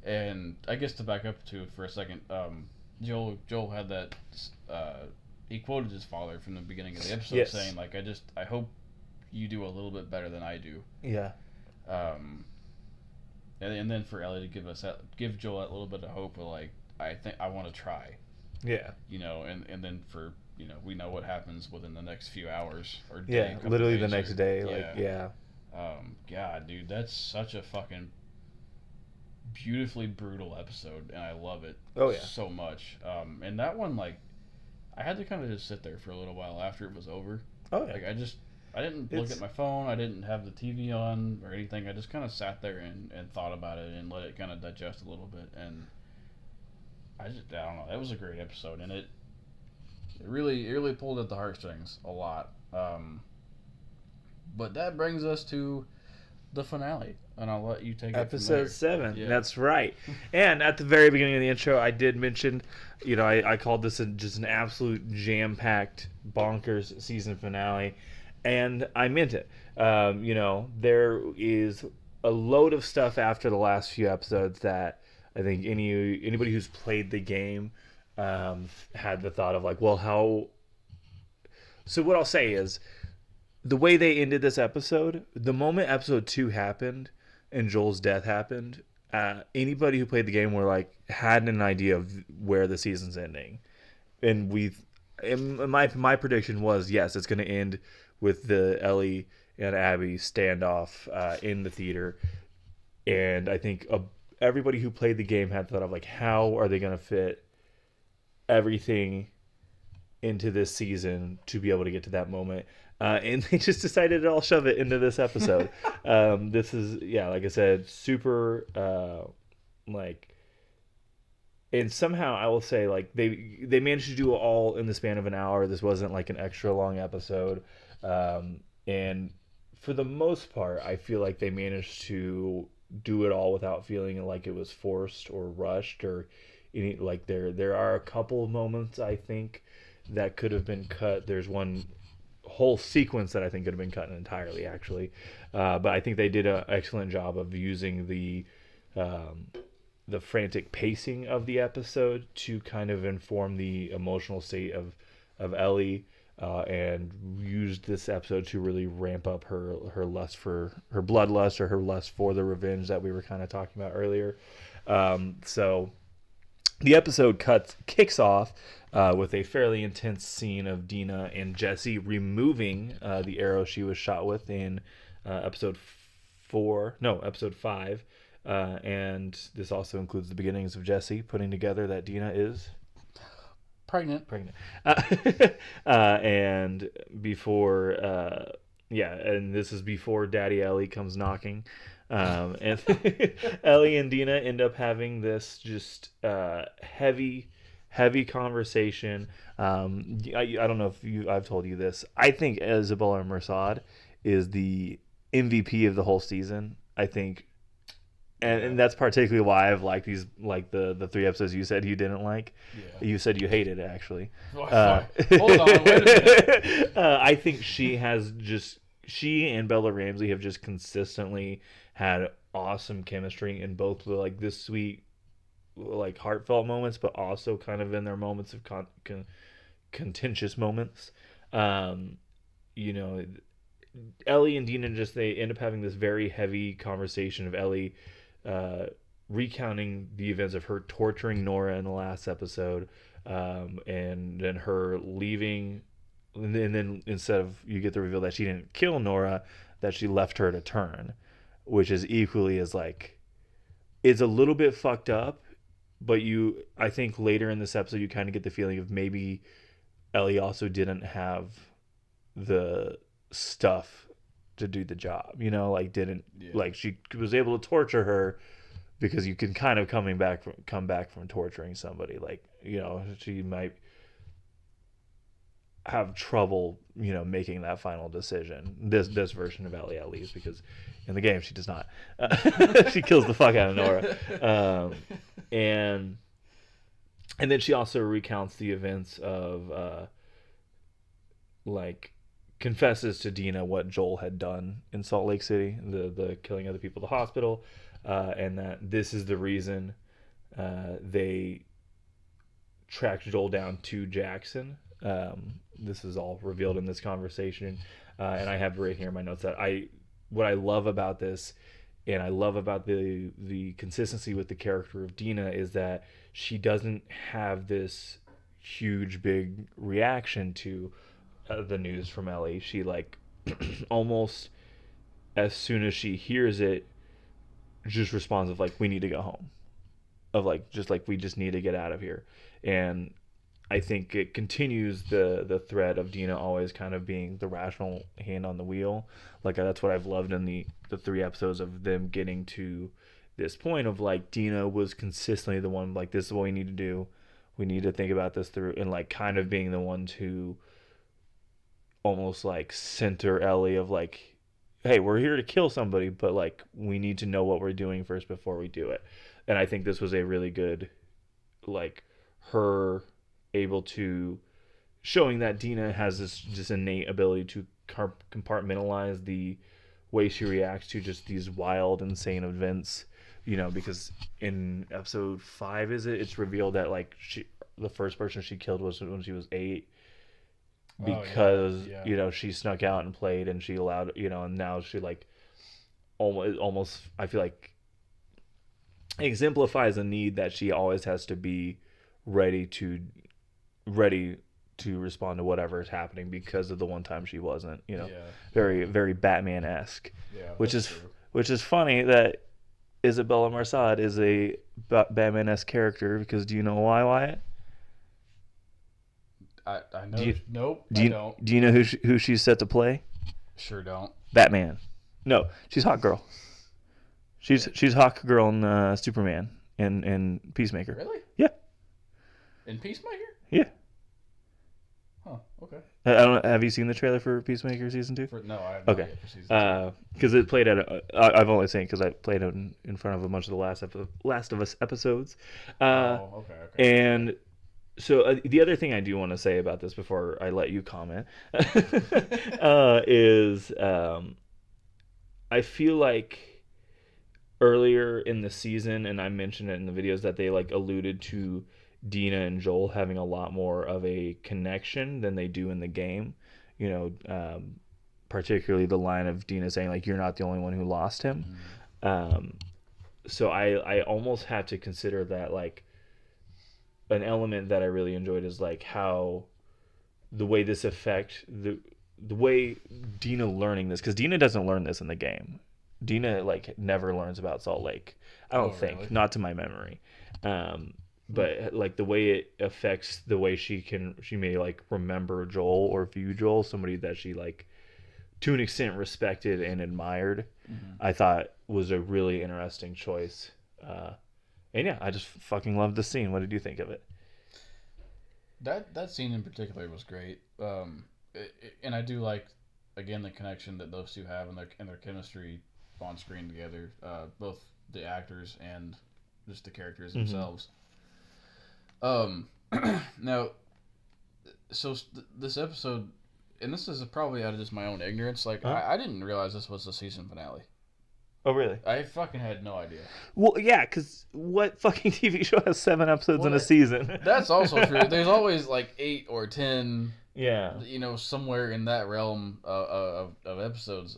And I guess to back up to it for a second, Joel had that. He quoted his father from the beginning of the episode, saying I hope you do a little bit better than I do. Yeah. And then for Ellie to give Joel that little bit of hope, of I think I want to try. Yeah. And then for. We know what happens within the next few hours or day. Yeah, literally the next day. Yeah. God, dude, that's such a fucking beautifully brutal episode, and I love it. Oh yeah. So much. And that one, I had to kind of just sit there for a little while after it was over. Oh yeah. I didn't look at my phone. I didn't have the TV on or anything. I just kind of sat there and thought about it and let it kind of digest a little bit. And I don't know. That was a great episode, and it really pulled at the heartstrings a lot. But that brings us to the finale, and I'll let you take Episode 7. Yeah. That's right. And at the very beginning of the intro, I did mention, I called this just an absolute jam-packed, bonkers season finale, and I meant it. There is a load of stuff after the last few episodes that I think anybody who's played the game had the thought of how. So what I'll say is, the way they ended this episode, the moment episode 2 happened and Joel's death happened, anybody who played the game had an idea of where the season's ending, and my prediction was, yes, it's going to end with the Ellie and Abby standoff in the theater, and I think everybody who played the game had thought of how are they going to fit everything into this season to be able to get to that moment. And they just decided to all shove it into this episode. This is, like I said, super, like, and somehow I will say, like, they managed to do it all in the span of an hour. This wasn't like an extra long episode. And for the most part, I feel like they managed to do it all without feeling like it was forced or rushed or any, like, there are a couple of moments I think that could have been cut. There's one whole sequence that I think could have been cut entirely, actually. But I think they did an excellent job of using the frantic pacing of the episode to kind of inform the emotional state of Ellie, and used this episode to really ramp up her lust for her bloodlust, or her lust for the revenge that we were kind of talking about earlier. So the episode kicks off with a fairly intense scene of Dina and Jesse removing the arrow she was shot with in episode 5. And this also includes the beginnings of Jesse putting together that Dina is pregnant. And before, and this is before Daddy Ellie comes knocking. And Ellie and Dina end up having this just heavy conversation. I don't know if I've told you this. I think Isabella Mersad is the MVP of the whole season. I think, and that's particularly why I've liked these, like the 3 episodes you said you didn't like. Yeah. You said you hated it, actually. Hold on, wait a minute. I think she and Bella Ramsey have just consistently had awesome chemistry in both the, like, this sweet, like, heartfelt moments, but also kind of in their moments of contentious moments. Ellie and Dina they end up having this very heavy conversation of Ellie recounting the events of her torturing Nora in the last episode, and then her leaving, and then instead of, you get the reveal that she didn't kill Nora, that she left her to turn, which is equally as, like, it's a little bit fucked up, but I think later in this episode you kind of get the feeling of maybe Ellie also didn't have the stuff to do the job, like she was able to torture her, because you can kind of come back from torturing somebody, like, she might have trouble making that final decision, this version of Ellie, at least, because in the game she does not. She kills the fuck out of Nora, and then she also recounts the events of confesses to Dina what Joel had done in Salt Lake City, the killing of the people at the hospital, and that this is the reason they tracked Joel down to Jackson. This is all revealed in this conversation, and I have right here in my notes that what I love about this, and I love about the consistency with the character of Dina, is that she doesn't have this huge big reaction to the news from Ellie. She, like, almost as soon as she hears it, just responds of, like, we need to go home, of, like, just like, we just need to get out of here. And I think it continues the thread of Dina always kind of being the rational hand on the wheel. Like, that's what I've loved in the 3 episodes of them getting to this point of, like, Dina was consistently the one, like, this is what we need to do, we need to think about this through, and, like, kind of being the one to almost, like, center Ellie of, like, hey, we're here to kill somebody, but, like, we need to know what we're doing first before we do it. And I think this was a really good, like, her able to showing that Dina has this just innate ability to compartmentalize the way she reacts to just these wild, insane events, because in episode 5, it's revealed that, like, the first person she killed was when she was 8, because she snuck out and played, and she allowed, and now she, like, almost I feel like exemplifies a need that she always has to be ready to respond to whatever is happening, because of the one time she wasn't, very, very Batman-esque, which is funny that Isabella Mersad is a Batman-esque character, because do you know why, Wyatt? I know. Nope. I don't. Do you know who she's set to play? Sure don't. Batman. No, she's Hawkgirl. She's Hawkgirl in Superman and Peacemaker. Really? Yeah. In Peacemaker? Yeah. Huh. Okay. I don't. Have you seen the trailer for Peacemaker season 2? No, I have not yet for season 2. Because it played at. I've only seen because I played it in front of a bunch of the Last of Us episodes. Okay. And so the other thing I do want to say about this before I let you comment is I feel like earlier in the season, and I mentioned it in the videos, that they like alluded to Dina and Joel having a lot more of a connection than they do in the game. You know, particularly the line of Dina saying like, "You're not the only one who lost him." Mm-hmm. So I almost have to consider that like an element that I really enjoyed is like how the way this affect the way Dina learning this, because Dina doesn't learn this in the game. Dina like never learns about Salt Lake. I don't think, really? Not to my memory. But like the way it affects the way she may like remember Joel or view Joel, somebody that she like to an extent respected and admired, I thought was a really interesting choice. And yeah, I just fucking loved the scene. What did you think of it? That scene in particular was great. And I do like, again, the connection that those two have and their chemistry on screen together, both the actors and just the characters themselves. Now, so this episode, and this is probably out of just my own ignorance, like I didn't realize this was the season finale. Oh, really? I fucking had no idea. Well, yeah, because what fucking TV show has 7 episodes in a season? That's also true. There's always like 8 or 10. Yeah. You know, somewhere in that realm of episodes.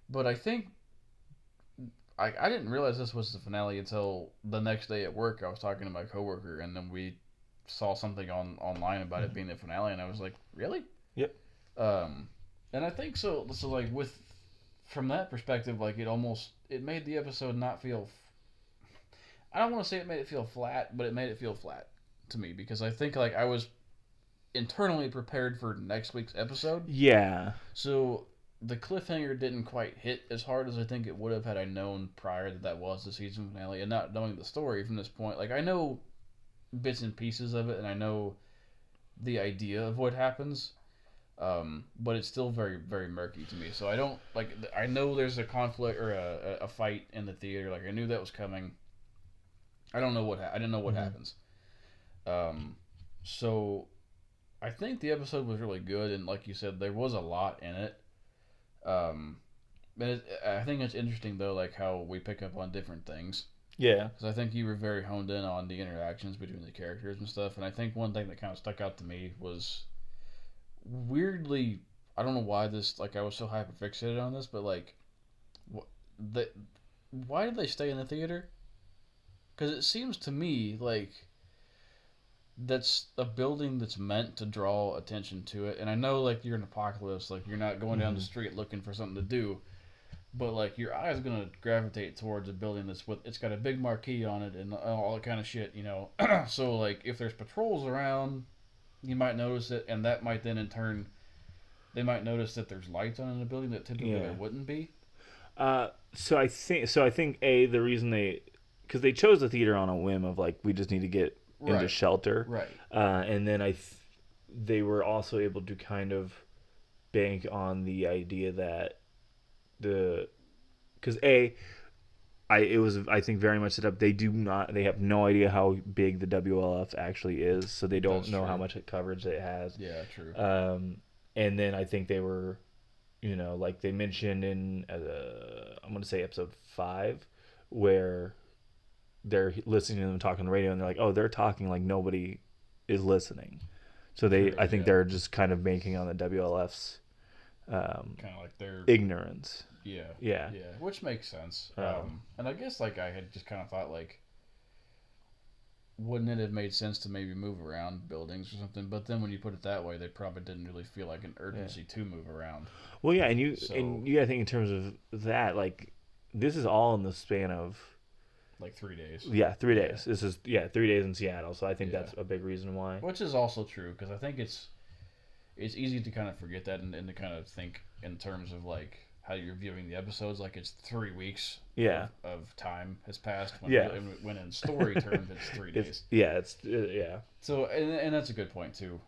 But I think I didn't realize this was the finale until the next day at work. I was talking to my coworker, and then we saw something online about it being the finale, and I was like, really? Yep. And I think so. So like from that perspective, like it made the episode not feel. I don't want to say it made it feel flat, but it made it feel flat to me, because I think like I was internally prepared for next week's episode. Yeah. So the cliffhanger didn't quite hit as hard as I think it would have had I known prior that was the season finale, and not knowing the story from this point. Like, I know bits and pieces of it, and I know the idea of what happens, but it's still very, very murky to me. So I don't like. I know there's a conflict or a fight in the theater. Like, I knew that was coming. I don't know what I didn't know what happens. So I think the episode was really good, and like you said, there was a lot in it. But I think it's interesting though, like how we pick up on different things. Yeah. Because I think you were very honed in on the interactions between the characters and stuff, and I think one thing that kind of stuck out to me was weirdly, I don't know why this, like I was so hyper fixated on this, but like, why did they stay in the theater? Because it seems to me like that's a building that's meant to draw attention to it. And I know, like, you're an apocalypse, like, you're not going down the street looking for something to do, but, like, your eye is going to gravitate towards a building it's got a big marquee on it and all that kind of shit, you know? So, like, if there's patrols around, you might notice it, and that might then, in turn, they might notice that there's lights on in the building that typically there wouldn't be. So I think, the reason because they chose the theater on a whim of, like, we just need to get into shelter, right? And then they were also able to kind of bank on the idea that because it was I think very much set up. They have no idea how big the WLF actually is, so they don't know how much coverage it has. Yeah, true. And then I think they were, like they mentioned in I'm going to say episode 5, where they're listening to them talk on the radio, and they're like, oh, they're talking like nobody is listening. So I think they're just kind of banking on the WLF's kind of like their ignorance. Yeah, which makes sense. And I guess like I had just kind of thought, like, wouldn't it have made sense to maybe move around buildings or something? But then when you put it that way, they probably didn't really feel like an urgency to move around. Well, yeah, and you got to think in terms of that, like, this is all in the span of Like 3 days. Yeah, 3 days. This is 3 days in Seattle. So I think that's a big reason why. Which is also true because I think it's easy to kind of forget that and to kind of think in terms of like how you're viewing the episodes. Like it's 3 weeks. Of time has passed. When in story terms it's 3 days. So and that's a good point too.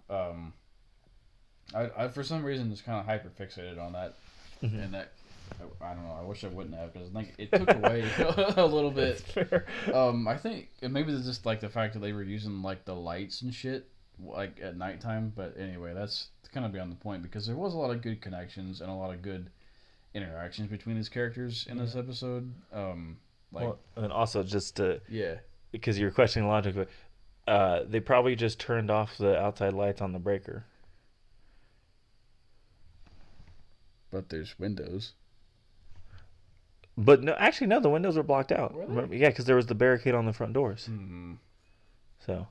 I for some reason was kind of hyper fixated on that, and that. I don't know. I wish I wouldn't have because I think it took away a little bit. I think maybe it's just like the fact that they were using like the lights and shit like at nighttime. But anyway, that's kind of beyond the point because there was a lot of good connections and a lot of good interactions between these characters in this episode. And also just to because you're questioning logic, they probably just turned off the outside lights on the breaker. But there's windows. But no, actually, no. The windows were blocked out. Remember? Yeah, because there was the barricade on the front doors. Mm-hmm. So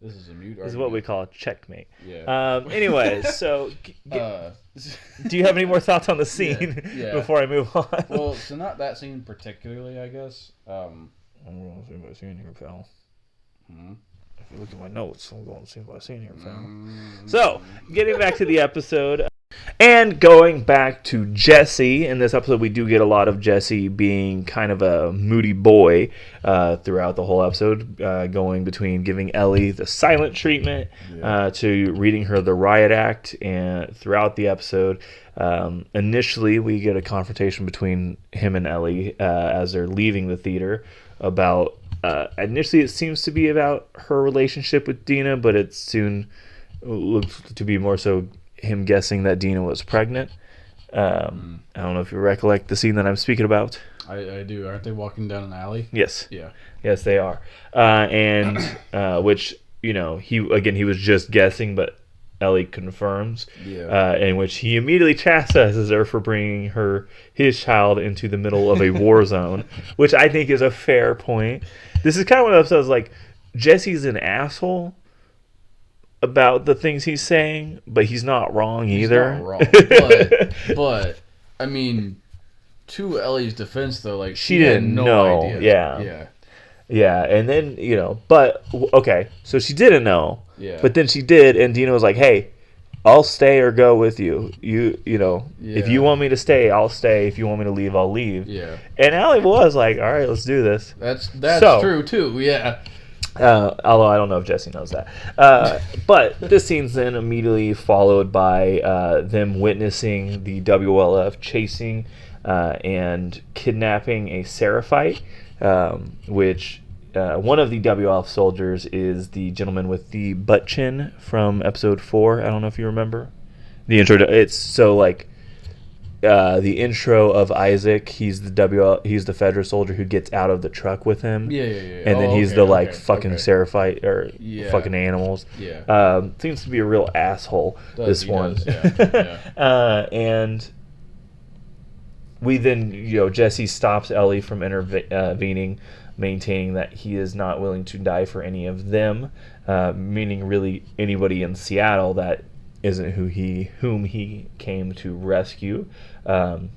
this is a mute. This is what we call a checkmate. Yeah. Anyways, so do you have any more thoughts on the scene before I move on? Well, so not that scene particularly, I guess. I'm going to see if I see in here, pal. If you look at my notes, I'm going to see if I see in here, pal. So, getting back to the episode. And going back to Jesse, in this episode we do get a lot of Jesse being kind of a moody boy throughout the whole episode, going between giving Ellie the silent treatment to reading her the riot act, and throughout the episode, initially we get a confrontation between him and Ellie as they're leaving the theater about, initially it seems to be about her relationship with Dina, but it soon looks to be more so him guessing that Dina was pregnant. I don't know if you recollect the scene that I'm speaking about. I do. Aren't they walking down an alley? Yes. Yeah. Yes, they are. Which, he was just guessing, but Ellie confirms. Yeah. In which he immediately chastises her for bringing his child into the middle of a war zone, which I think is a fair point. This is kind of one of those episodes like Jesse's an asshole about the things he's saying, but he's not wrong either. He's not wrong. But I mean, to Ellie's defense though, like she didn't know. Idea. Yeah, and then but okay, so she didn't know. Yeah. But then she did, and Dina was like, "Hey, I'll stay or go with you. If you want me to stay, I'll stay. If you want me to leave, I'll leave." Yeah. And Ellie was like, "All right, let's do this." That's true too. Yeah. Although I don't know if Jesse knows that. But this scene's then immediately followed by them witnessing the WLF chasing and kidnapping a Seraphite, which one of the WLF soldiers is the gentleman with the butt chin from episode 4. I don't know if you remember. The intro it's so like the intro of Isaac, he's the Federal soldier who gets out of the truck with him. Yeah. And then he's fucking Seraphite or fucking animals. Yeah. Seems to be a real asshole. This one. Yeah. And we then, Jesse stops Ellie from intervening, maintaining that he is not willing to die for any of them, meaning really anybody in Seattle that isn't whom he came to rescue. And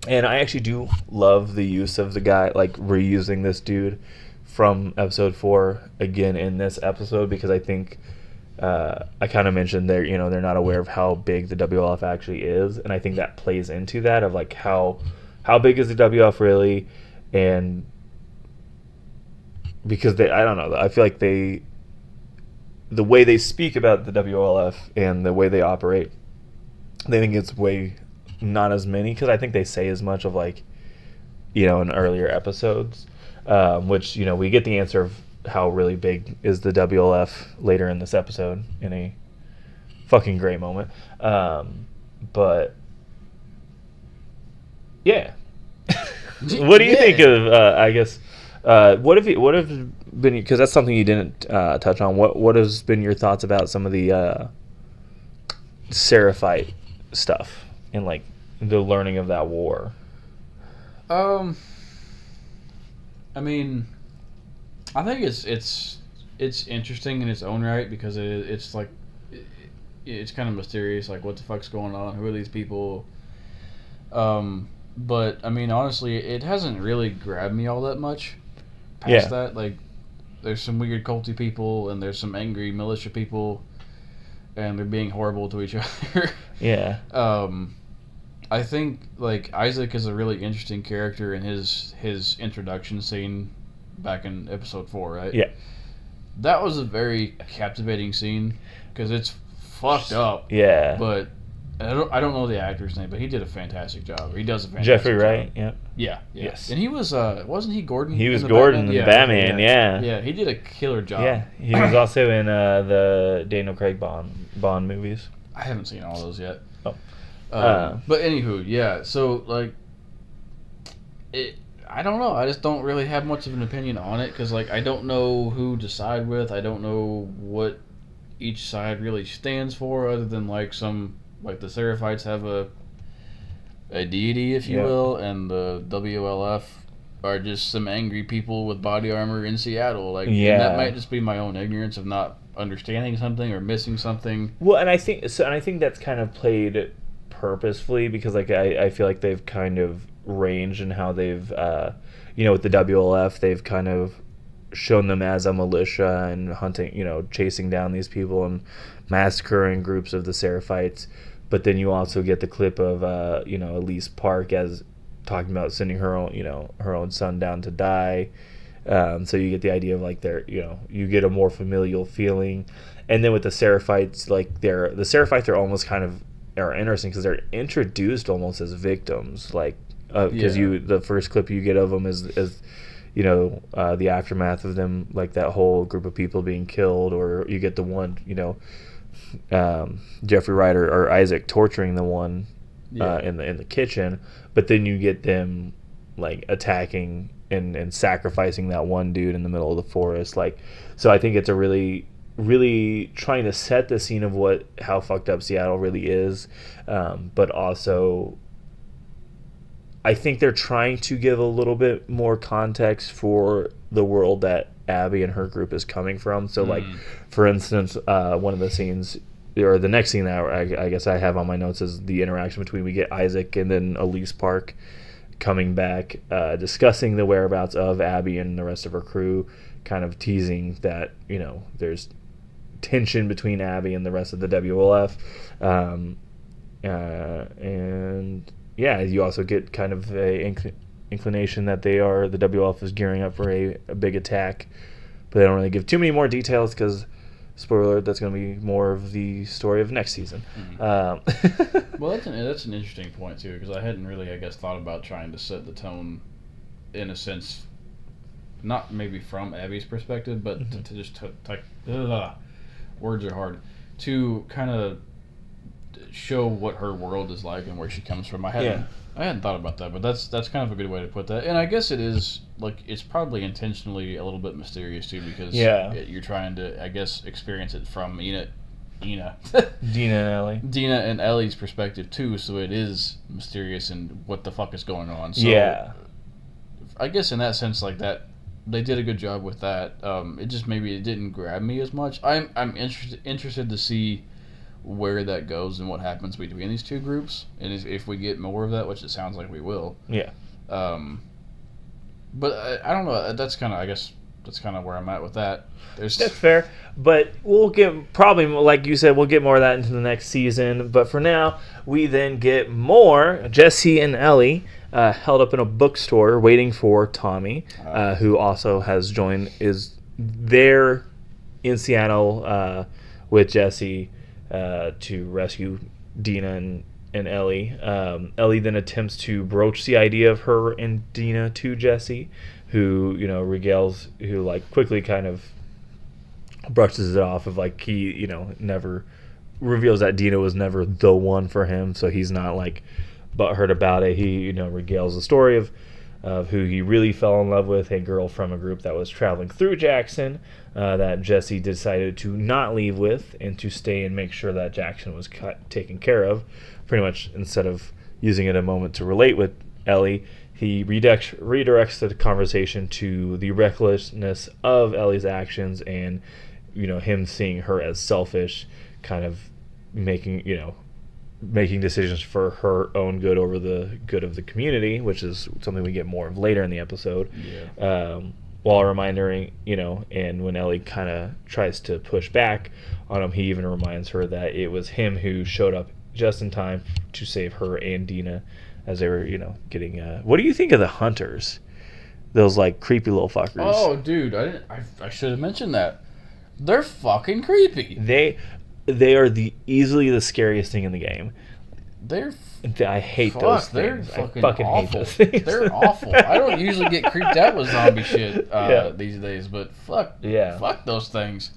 I actually do love the use of the guy, like reusing this dude from episode 4 again in this episode, because I think I kind of mentioned they're not aware of how big the WLF actually is, and I think that plays into that of like how big is the WLF really, and because I don't know, I feel like the way they speak about the WLF and the way they operate, they think it's way not as many, because I think they say as much of like, in earlier episodes, which, we get the answer of how really big is the WLF later in this episode in a fucking great moment. But yeah. What do you think of, I guess, what have been, because that's something you didn't touch on, what has been your thoughts about some of the Seraphite stuff and like the learning of that war? I mean, I think it's interesting in its own right, because it's like it's kind of mysterious, like what the fuck's going on, who are these people, But I mean, honestly, it hasn't really grabbed me all that much. Past that, like, there's some weird culty people, and there's some angry militia people, and they're being horrible to each other. Yeah. I think like Isaac is a really interesting character in his introduction scene back in episode 4, right? Yeah. That was a very captivating scene because it's fucked up. Yeah. But I don't know the actor's name, but he did a fantastic job. He does a fantastic Jeffrey job. Wright. Yep. Yeah. Yes. And he was wasn't he Gordon? He was Gordon in Batman. Yeah. Yeah. He did a killer job. Yeah. He was also in the Daniel Craig Bond movies. I haven't seen all those yet. Oh. But anywho, yeah. So like, I don't know. I just don't really have much of an opinion on it because like I don't know who to side with. I don't know what each side really stands for, other than like the Seraphites have a deity, if you will, and the WLF are just some angry people with body armor in Seattle. Like, and that might just be my own ignorance of not understanding something or missing something. Well, and I think that's kind of played purposefully because like I feel like they've kind of ranged in how they've with the WLF they've kind of shown them as a militia and hunting, chasing down these people and massacring groups of the Seraphites. But then you also get the clip of Elise Park as talking about sending her own son down to die. So you get the idea of like you get a more familial feeling. And then with the Seraphites, like the Seraphites are almost kind of are interesting because they're introduced almost as victims, like because the first clip you get of them is the aftermath of them, like that whole group of people being killed, or you get the one Jeffrey Wright or Isaac torturing the one in the kitchen, but then you get them like attacking and sacrificing that one dude in the middle of the forest. Like, so I think it's a really trying to set the scene of how fucked up Seattle really is, but also I think they're trying to give a little bit more context for the world that Abby and her group is coming from. So like, for instance, one of the scenes, or the next scene that I guess I have on my notes, is the interaction between, we get Isaac and then Elise Park coming back, discussing the whereabouts of Abby and the rest of her crew, kind of teasing that there's tension between Abby and the rest of the WLF, and yeah, you also get kind of a inclination that the WLF is gearing up for a big attack, but they don't really give too many more details because, spoiler alert, that's going to be more of the story of next season. Well, that's an interesting point too, because I hadn't really, I guess, thought about trying to set the tone, in a sense, not maybe from Abby's perspective, but to just words are hard, to kind of show what her world is like and where she comes from. I hadn't thought about that, but that's kind of a good way to put that. And I guess it is, like, it's probably intentionally a little bit mysterious too, because you're trying to, I guess, experience it from Dina and Ellie's perspective too, so it is mysterious and what the fuck is going on. So I guess in that sense, like, that they did a good job with that. It just maybe it didn't grab me as much. I'm interested to see where that goes and what happens between these two groups, and if we get more of that, which it sounds like we will. But I don't know. That's kind of where I'm at with that. That's fair, but we'll get, probably like you said, we'll get more of that into the next season. But for now, we then get more Jesse and Ellie held up in a bookstore waiting for Tommy, who also is there in Seattle with Jesse to rescue Dina and Ellie. Ellie then attempts to broach the idea of her and Dina to Jesse, who quickly kind of brushes it off, of like, he never reveals that Dina was never the one for him, so he's not like butthurt about it. He regales the story of who he really fell in love with, a girl from a group that was traveling through Jackson, that Jesse decided to not leave with and to stay and make sure that Jackson was taken care of. Pretty much, instead of using it a moment to relate with Ellie, he redirects the conversation to the recklessness of Ellie's actions and him seeing her as selfish, kind of making making decisions for her own good over the good of the community, which is something we get more of later in the episode. Yeah. While reminding, and when Ellie kind of tries to push back on him, he even reminds her that it was him who showed up just in time to save her and Dina as they were, getting. What do you think of the hunters? Those like creepy little fuckers. Oh, dude, I should have mentioned that. They're fucking creepy. They are easily the scariest thing in the game. I hate those things. They're I fucking awful. hate those things. They're awful. I don't usually get creeped out with zombie shit these days, but fuck those things.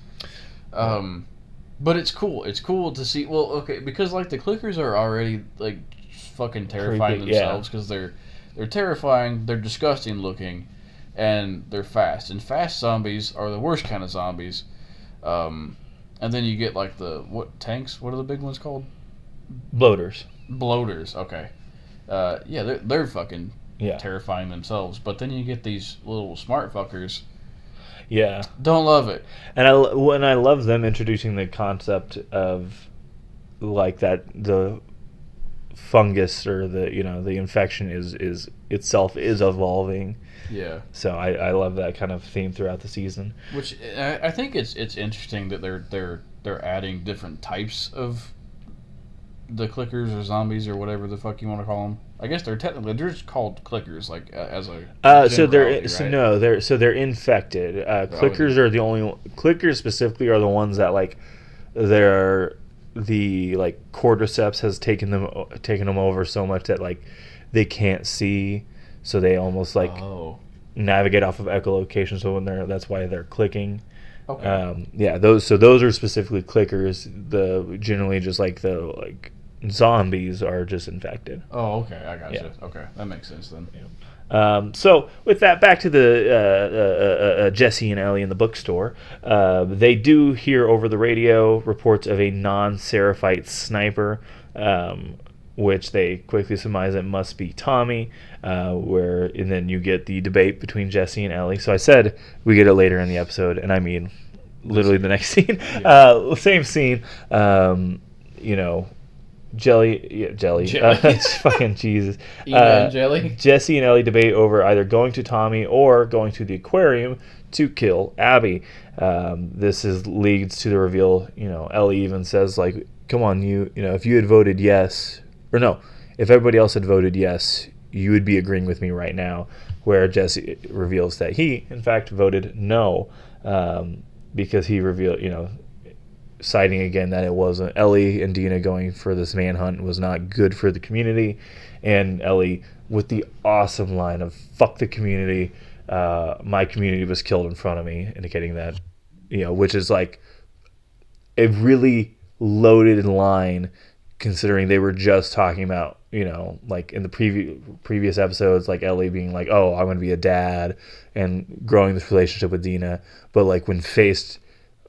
But it's cool. It's cool to see. Well, okay, because like the clickers are already like fucking terrifying creepy, themselves because they're terrifying. They're disgusting looking, and they're fast. And fast zombies are the worst kind of zombies. And then you get like tanks? What are the big ones called? Bloaters. Okay. They're fucking terrifying themselves. But then you get these little smart fuckers. Yeah. Don't love it. And I love them introducing the concept of like that the fungus or the infection is itself is evolving. Yeah. So I love that kind of theme throughout the season. Which I think it's interesting that they're adding different types of the clickers or zombies or whatever the fuck you want to call them. I guess they're just called clickers, like as a. So they're right? they're infected. Clickers are the only clickers specifically are the ones that like they're the like cordyceps has taken them over so much that like they can't see, so they almost like navigate off of echolocation. So that's why they're clicking. Okay. Those are specifically clickers. The generally just like the zombies are just infected. Oh, okay, I gotcha. Yeah. Okay, that makes sense then. Yeah. So with that, back to the Jesse and Ellie in the bookstore. They do hear over the radio reports of a non-Seraphite sniper, which they quickly surmise it must be Tommy. And then you get the debate between Jesse and Ellie. So I said we get it later in the episode, and I mean literally the next scene. Yeah. Same scene. Jelly. It's fucking Jesus. Jelly. Jesse and Ellie debate over either going to Tommy or going to the aquarium to kill Abby. This leads to the reveal. Ellie even says like, "Come on, if you had voted yes, or no, if everybody else had voted yes, you would be agreeing with me right now." Where Jesse reveals that he, in fact, voted no, because he revealed, citing again that it wasn't Ellie and Dina going for this manhunt was not good for the community, and Ellie with the awesome line of "fuck the community, my community was killed in front of me," indicating that, which is like a really loaded line considering they were just talking about, like in the previous episodes, like Ellie being like, "Oh, I'm going to be a dad," and growing this relationship with Dina, but like when faced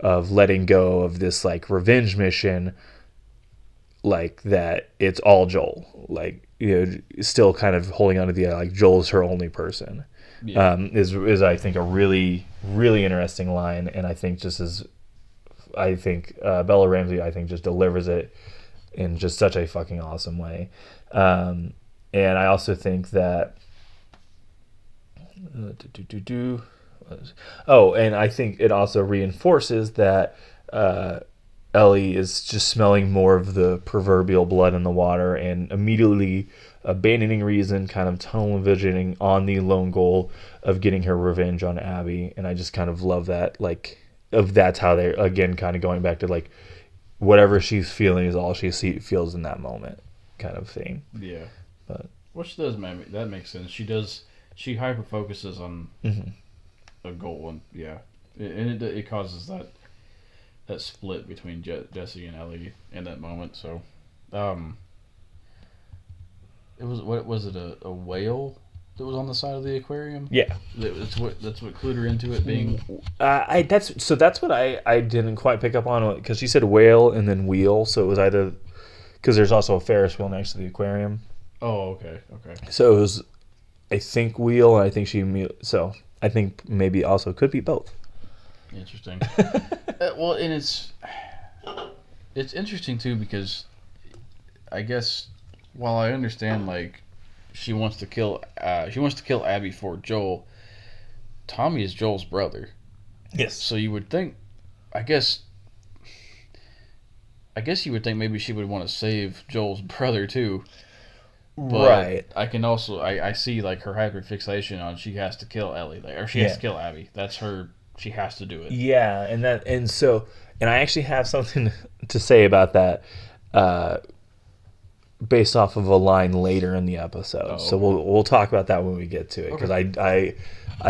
of letting go of this like revenge mission, like that it's all Joel, like still kind of holding on to the like Joel's her only person. Yeah. Is I think a really really interesting line, and I think Bella Ramsey just delivers it in just such a fucking awesome way, and I also think that and I think it also reinforces that Ellie is just smelling more of the proverbial blood in the water and immediately abandoning reason, kind of tunnel visioning on the lone goal of getting her revenge on Abby. And I just kind of love that, that's how they're, again, kind of going back to, like, whatever she's feeling is all she feels in that moment kind of thing. Yeah. But which does that makes sense. She hyper focuses on a goal, and it causes that split between Jesse and Ellie in that moment. So, it was a whale that was on the side of the aquarium? Yeah, that's what clued her into it being. That's what I didn't quite pick up on, because she said whale and then wheel, so it was either because there's also a Ferris wheel next to the aquarium. Oh, okay. So it was, I think, wheel, and I think so I think maybe also could be both. Interesting. Well, and it's interesting too, because I guess while I understand like she wants to kill Abby for Joel, Tommy is Joel's brother. Yes. So you would think, I guess you would think maybe she would want to save Joel's brother too. But right. I can also I see like her hyperfixation on she has to kill Ellie or she has to kill Abby. That's her. She has to do it. Yeah, and I actually have something to say about that, based off of a line later in the episode. Oh, so we'll talk about that when we get to it because I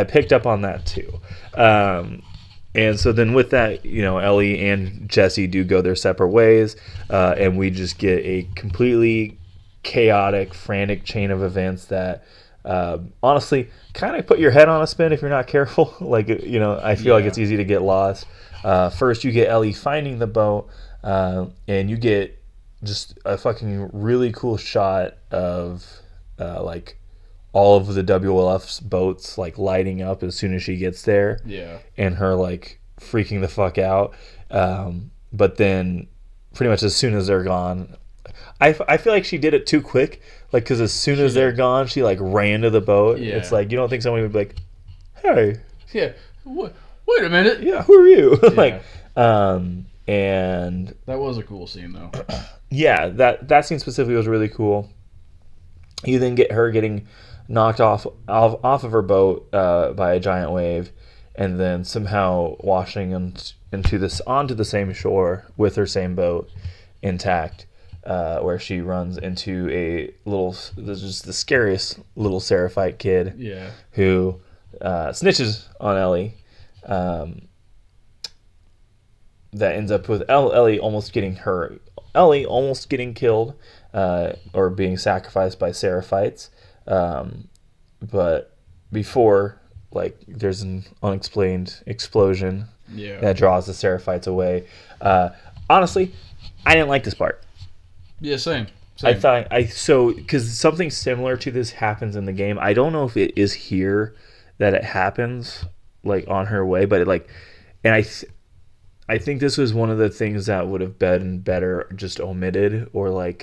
picked up on that too. And so then with that, Ellie and Jesse do go their separate ways, and we just get a completely chaotic, frantic chain of events that honestly kind of put your head on a spin if you're not careful. I feel like it's easy to get lost. First, you get Ellie finding the boat, and you get just a fucking really cool shot of all of the WLF's boats lighting up as soon as she gets there. Yeah. And her freaking the fuck out. But then pretty much as soon as they're gone, I feel like she did it too quick. Because as soon as they're gone, she ran to the boat. Yeah. It's you don't think somebody would be like, hey. Yeah. Wait a minute. Yeah, who are you? Yeah. And that was a cool scene though. Yeah, that scene specifically was really cool. You then get her getting knocked off of her boat by a giant wave, and then somehow washing onto the same shore with her same boat intact, where she runs into just the scariest little Seraphite kid. Yeah. Who snitches on Ellie. That ends up with Ellie almost getting killed, or being sacrificed by Seraphites. But before, there's an unexplained explosion that draws the Seraphites away. Honestly, I didn't like this part. Yeah, same. I thought because something similar to this happens in the game. I don't know if it is here that it happens, on her way, but I think this was one of the things that would have been better just omitted, or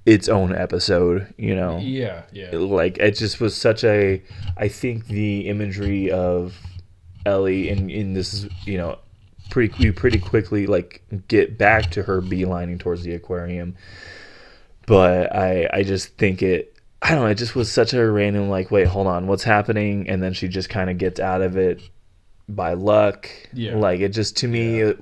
its own episode, Yeah. It just was such a. I think the imagery of Ellie in this is pretty quickly get back to her beelining towards the aquarium, but I just think it. I don't know. It just was such a random wait, hold on, what's happening, and then she just kind of gets out of it by luck. Yeah. It just, to me, it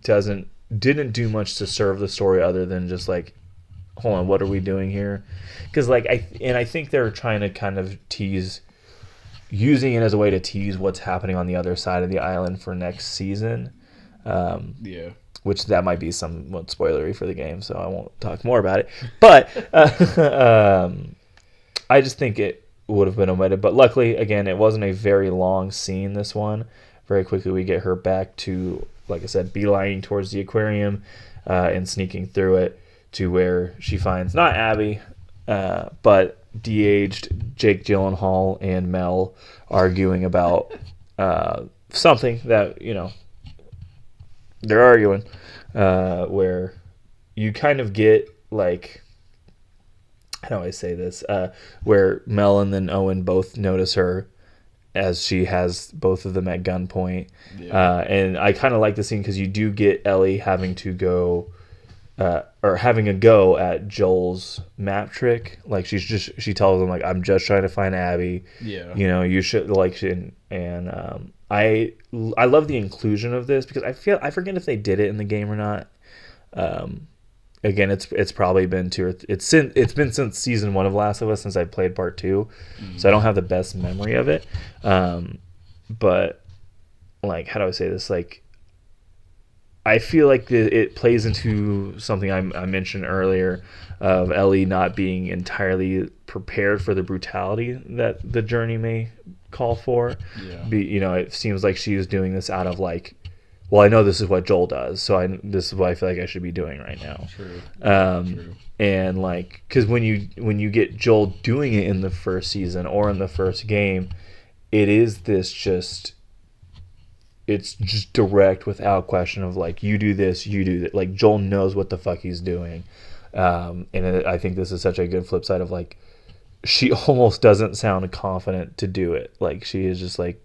didn't do much to serve the story other than just hold on, what are we doing here? Because I think they're trying to kind of using it as a way to tease what's happening on the other side of the island for next season. Yeah. Which that might be somewhat spoilery for the game, so I won't talk more about it. But I just think it would have been omitted. But luckily, again, it wasn't a very long scene, this one. Very quickly, we get her back to, like I said, beelining towards the aquarium, and sneaking through it to where she finds not Abby, but de-aged Jake Gyllenhaal and Mel arguing about something that, they're arguing, where you kind of get, how do I say this? Where Mel and then Owen both notice her as she has both of them at gunpoint. Yeah. And I kind of like the scene because you do get Ellie having to go, or having a go at Joel's map trick. She tells him I'm just trying to find Abby. Yeah. You should I love the inclusion of this because I forget if they did it in the game or not. Again, it's probably been it's been since season 1 of Last of Us since I played part 2, so I don't have the best memory of it. But how do I say this? I feel like it plays into something I mentioned earlier of Ellie not being entirely prepared for the brutality that the journey may call for. Yeah. It seems like she is doing this out of well, I know this is what Joel does, so this is what I feel like I should be doing right now. True. True. And because when you get Joel doing it in the first season or in the first game, it is this it's just direct without question of you do this, you do that. Joel knows what the fuck he's doing. I think this is such a good flip side of like, she almost doesn't sound confident to do it. Like she is just like,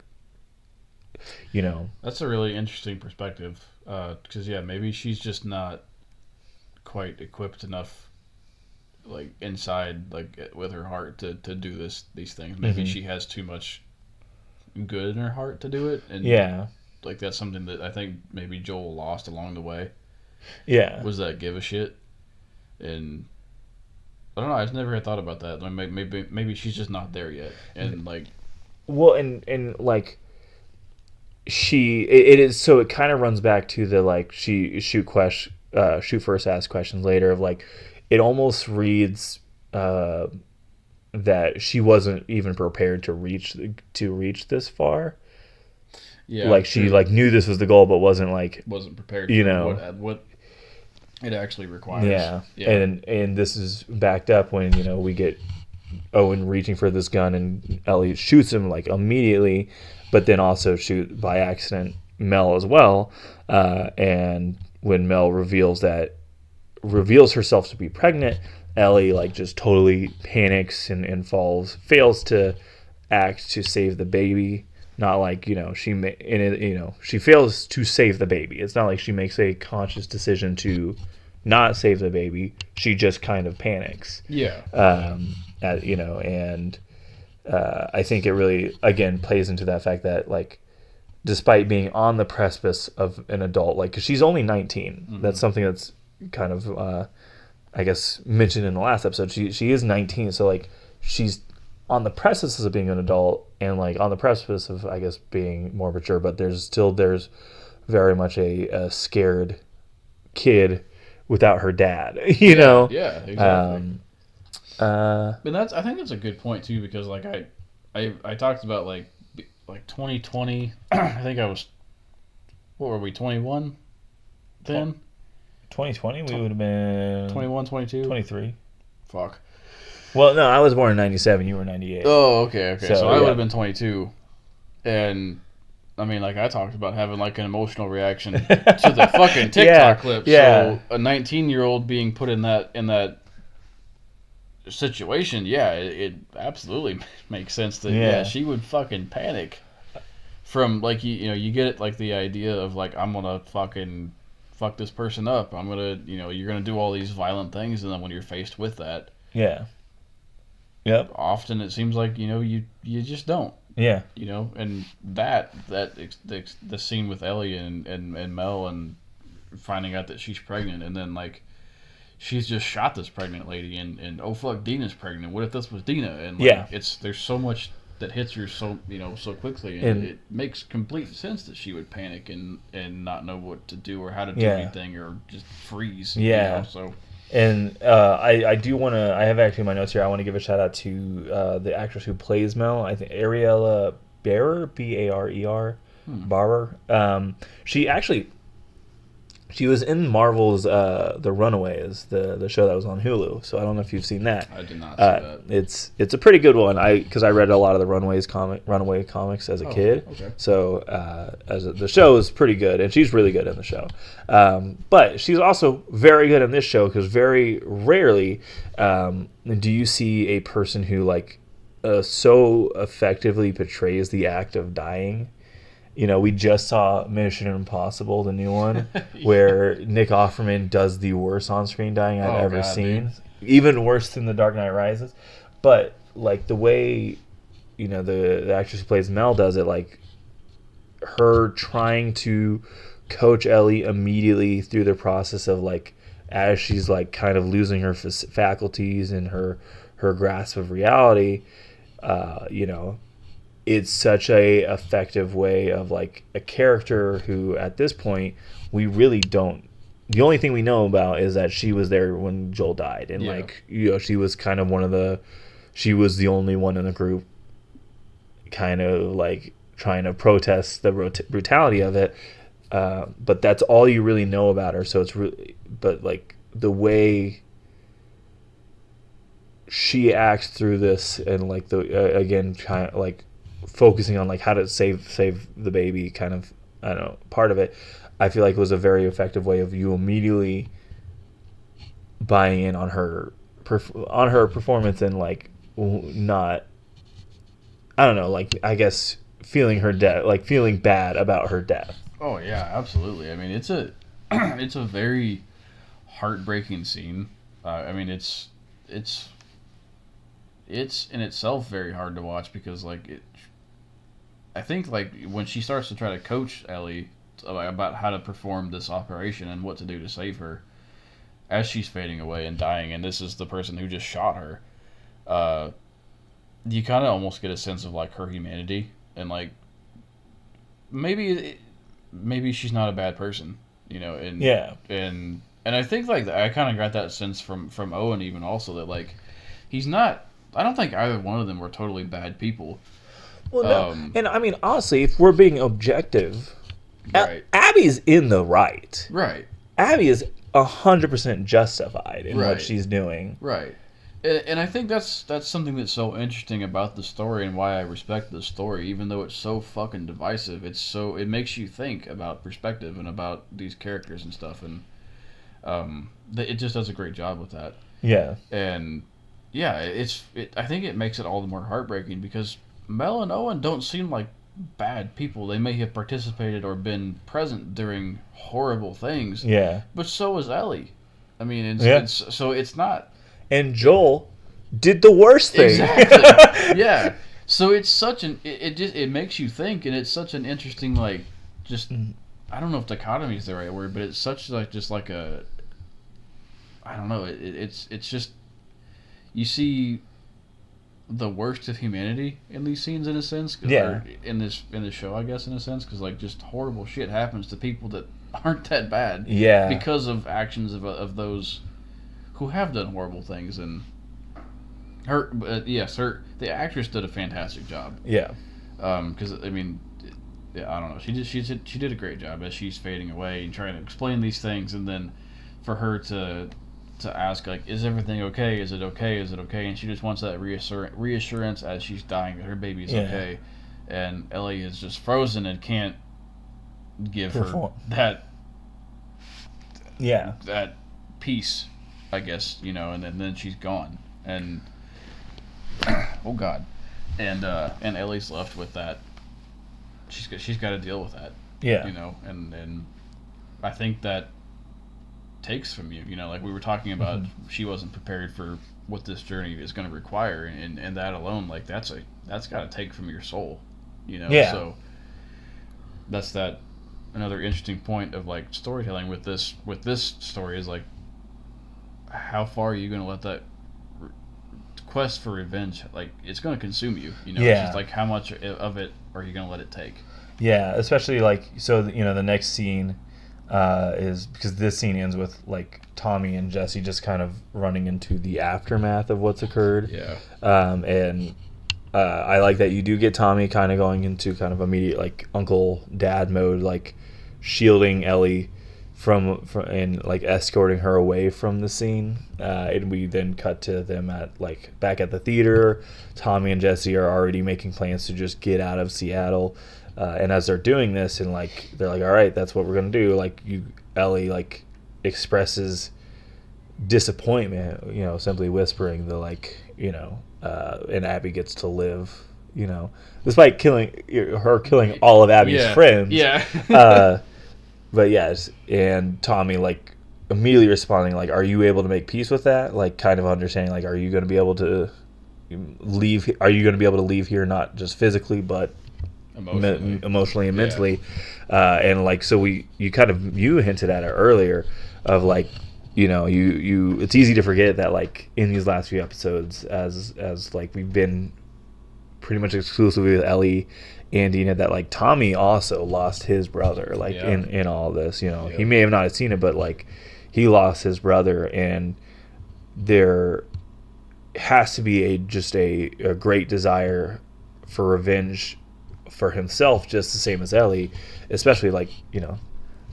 That's a really interesting perspective. Because maybe she's just not quite equipped enough, like inside, like with her heart to do these things. Maybe she has too much good in her heart to do it, and like that's something that I think maybe Joel lost along the way. Yeah, Was that give a shit, and I don't know. I just never had thought about that. Like maybe she's just not there yet, and like, well, and like it is, so it kind of runs back to the like she shoot first, ask questions later of like, it almost reads that she wasn't even prepared to reach this far. Yeah, like she like knew this was the goal, but wasn't prepared for what it actually requires. Yeah. And this is backed up when we get Owen reaching for this gun and Ellie shoots him like immediately, but then also shoot by accident Mel as well. And when Mel reveals herself to be pregnant, Ellie like just totally panics and fails to act to save the baby. Not like she fails to save the baby. It's not like she makes a conscious decision to not save the baby. She just kind of panics. Yeah. And I think it really again plays into that fact that like, despite being on the precipice of an adult, like, because she's only 19. Mm-hmm. That's something that's kind of I guess mentioned in the last episode. She is 19, so like she's on the precipice of being an adult and like on the precipice of, I guess, being more mature, but there's very much a scared kid without her dad, you know? Yeah, exactly. And I think that's a good point too, because like I talked about like 2020. I think I was, what were we, 21 then? 2020 we would have been 21, 22, 23. Fuck. Well, no, I was born in 97. You were 98. Oh, okay. So I would have been 22. And, I mean, like, I talked about having, like, an emotional reaction to the fucking TikTok clip. Yeah. So, a 19-year-old being put in that situation, it absolutely makes sense that, she would fucking panic. From, like, you get it, like, the idea of, like, I'm gonna fucking fuck this person up. I'm gonna, you're gonna do all these violent things, and then when you're faced with that... Yeah. Yep. Often it seems like you just don't. Yeah. And the scene with Ellie and Mel and finding out that she's pregnant, and then like she's just shot this pregnant lady, and oh fuck, Dina's pregnant. What if this was Dina? And like, there's so much that hits her so quickly, and it makes complete sense that she would panic and not know what to do or how to do anything, or just freeze. Yeah. So. And I do want to. I have actually my notes here. I want to give a shout out to the actress who plays Mel. I think Ariella Barer, Barer. Barer. She was in Marvel's The Runaways, the show that was on Hulu. So I don't know if you've seen that. I did not see that. It's a pretty good one. Because I read a lot of the Runaway comics as a kid. Okay. So the show is pretty good, and she's really good in the show. But she's also very good in this show, because very rarely do you see a person who like so effectively portrays the act of dying. We just saw Mission Impossible, the new one, where Nick Offerman does the worst on-screen dying I've ever seen. Dude. Even worse than The Dark Knight Rises. But, like, the way, the actress who plays Mel does it, like, her trying to coach Ellie immediately through the process of, like, as she's, like, kind of losing her faculties and her grasp of reality, it's such a effective way of like a character who at this point we really don't, the only thing we know about is that she was there when Joel died, and like she was kind of she was the only one in the group kind of like trying to protest the brutality of it, but that's all you really know about her. So it's really, but like the way she acts through this, and like the again kind of like focusing on like how to save the baby, kind of, I don't know, part of it, I feel like it was a very effective way of you immediately buying in on her performance and like not, I don't know, like I guess feeling her death, like feeling bad about her death. Oh yeah, absolutely. I mean, it's a it's a very heartbreaking scene. I mean, it's in itself very hard to watch because like it. I think like when she starts to try to coach Ellie about how to perform this operation and what to do to save her, as she's fading away and dying, and this is the person who just shot her. You kind of almost get a sense of like her humanity and like maybe she's not a bad person, you know, and Yeah. and I think like I kind of got that sense from Owen even also that like he's not. I don't think either one of them were totally bad people. Well, no. And I mean, honestly, if we're being objective, Right. Abby's in the right. Right. Abby is 100% justified in Right. what she's doing. Right. And I think that's something that's so interesting about the story and why I respect the story, even though it's so fucking divisive. It makes you think about perspective and about these characters and stuff, and it just does a great job with that. Yeah. And yeah, I think it makes it all the more heartbreaking because Mel and Owen don't seem like bad people. They may have participated or been present during horrible things. Yeah. But so is Ellie. I mean, so it's not. And Joel did the worst thing. Exactly. Yeah. So it's such an it makes you think, and it's such an interesting like just I don't know if dichotomy is the right word, but it's such like just like a I don't know. It's just you see the worst of humanity in these scenes in a sense. Yeah. Or in this show, I guess in a sense, because like just horrible shit happens to people that aren't that bad. Yeah. Because of actions of those who have done horrible things, and the actress did a fantastic job. Yeah. Because I mean, I don't know. She did a great job as she's fading away and trying to explain these things, and then for her to ask like, "Is everything okay? Is it okay? Is it okay?" And she just wants that reassurance as she's dying that her baby's okay, and Ellie is just frozen and can't give her that. Yeah. That peace, I guess, you know, and then she's gone, and oh god, and Ellie's left with that. She's got to deal with that. Yeah. You know, and I think that takes from you. You know, like we were talking about, she wasn't prepared for what this journey is going to require, and that alone, like that's got to take from your soul. You know. Yeah. So that's another interesting point of like storytelling with this story is like, how far are you going to let that quest for revenge, like it's going to consume you, you know? Yeah. It's just like how much of it are you going to let it take? Yeah, especially like, so you know, the next scene is, because this scene ends with like Tommy and Jesse just kind of running into the aftermath of what's occurred. Yeah. And I like that you do get Tommy kind of going into kind of immediate like uncle dad mode, like shielding Ellie from and like escorting her away from the scene, and we then cut to them at like back at the theater. Tommy and Jesse are already making plans to just get out of Seattle, and as they're doing this, and like they're like, all right, that's what we're gonna do. Like Ellie like expresses disappointment, you know, simply whispering the like, you know, and Abby gets to live, you know, despite killing all of Abby's friends. Yeah. But yes, and Tommy like immediately responding like, "Are you able to make peace with that?" Like kind of understanding like, "Are you going to be able to leave? Are you going to be able to leave here, not just physically, but emotionally and mentally?" And like, so you hinted at it earlier, of like, you know, you it's easy to forget that like in these last few episodes, as like we've been pretty much exclusively with Ellie and Dina, that like Tommy also lost his brother, like in all this, you know. He may have not seen it, but like he lost his brother, and there has to be a great desire for revenge for himself, just the same as Ellie, especially like, you know,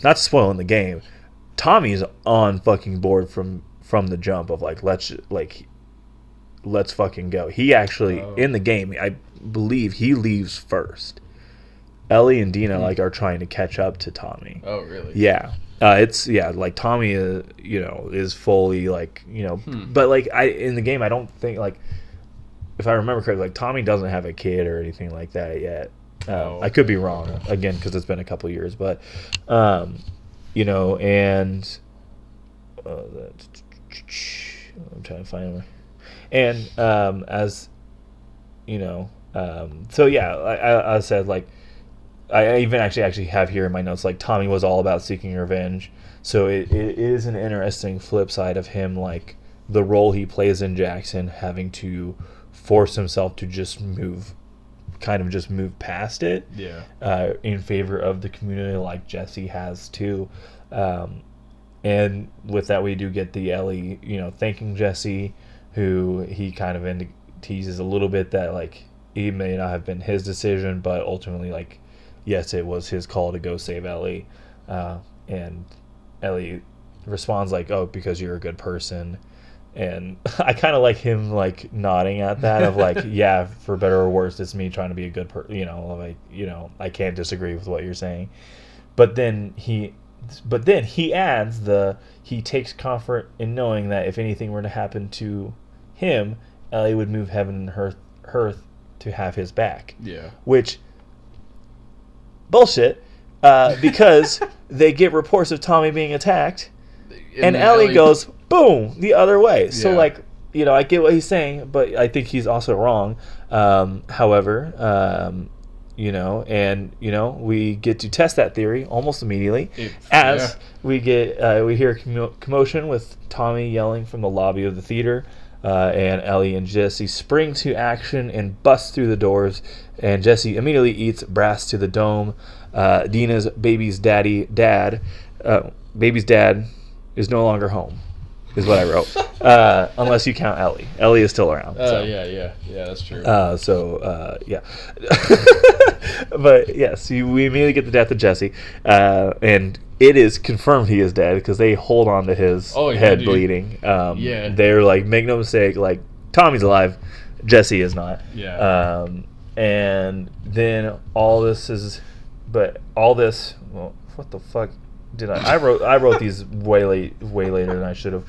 not spoiling the game, Tommy's on fucking board from the jump of like, let's fucking go. He actually in the game, I believe he leaves first. Ellie and Dina like are trying to catch up to Tommy. Oh, really? Yeah. It's like Tommy, is fully like but like in the game I don't think like if I remember correctly like Tommy doesn't have a kid or anything like that yet. I could be wrong again because it's been a couple years, but and I'm trying to find him, and as so yeah, I said like. I even actually have here in my notes like Tommy was all about seeking revenge, so it is an interesting flip side of him like the role he plays in Jackson having to force himself to just move past it in favor of the community like Jesse has too, and with that we do get the Ellie thanking Jesse, who he kind of teases a little bit that like it may not have been his decision but ultimately like yes, it was his call to go save Ellie, and Ellie responds like, "Oh, because you're a good person," and I kind of like him like nodding at that of like, "Yeah, for better or worse, it's me trying to be a good person." I can't disagree with what you're saying, but then he adds he takes comfort in knowing that if anything were to happen to him, Ellie would move heaven and earth to have his back. Yeah, which. Bullshit, because they get reports of Tommy being attacked, and Ellie goes boom the other way. So like I get what he's saying, but I think he's also wrong. However, we get to test that theory almost immediately we hear commotion with Tommy yelling from the lobby of the theater. And Ellie and Jesse spring to action and bust through the doors, and Jesse immediately eats brass to the dome. Dina's baby's dad is no longer home, is what I wrote. Unless you count Ellie. Ellie is still around. Yeah, that's true. Yeah. But yes, we immediately get the death of Jesse, and it is confirmed he is dead because they hold on to his head bleeding. They're like, make no mistake, like Tommy's alive, Jesse is not. Yeah. And then all this, well, what the fuck did I wrote these way later than I should have.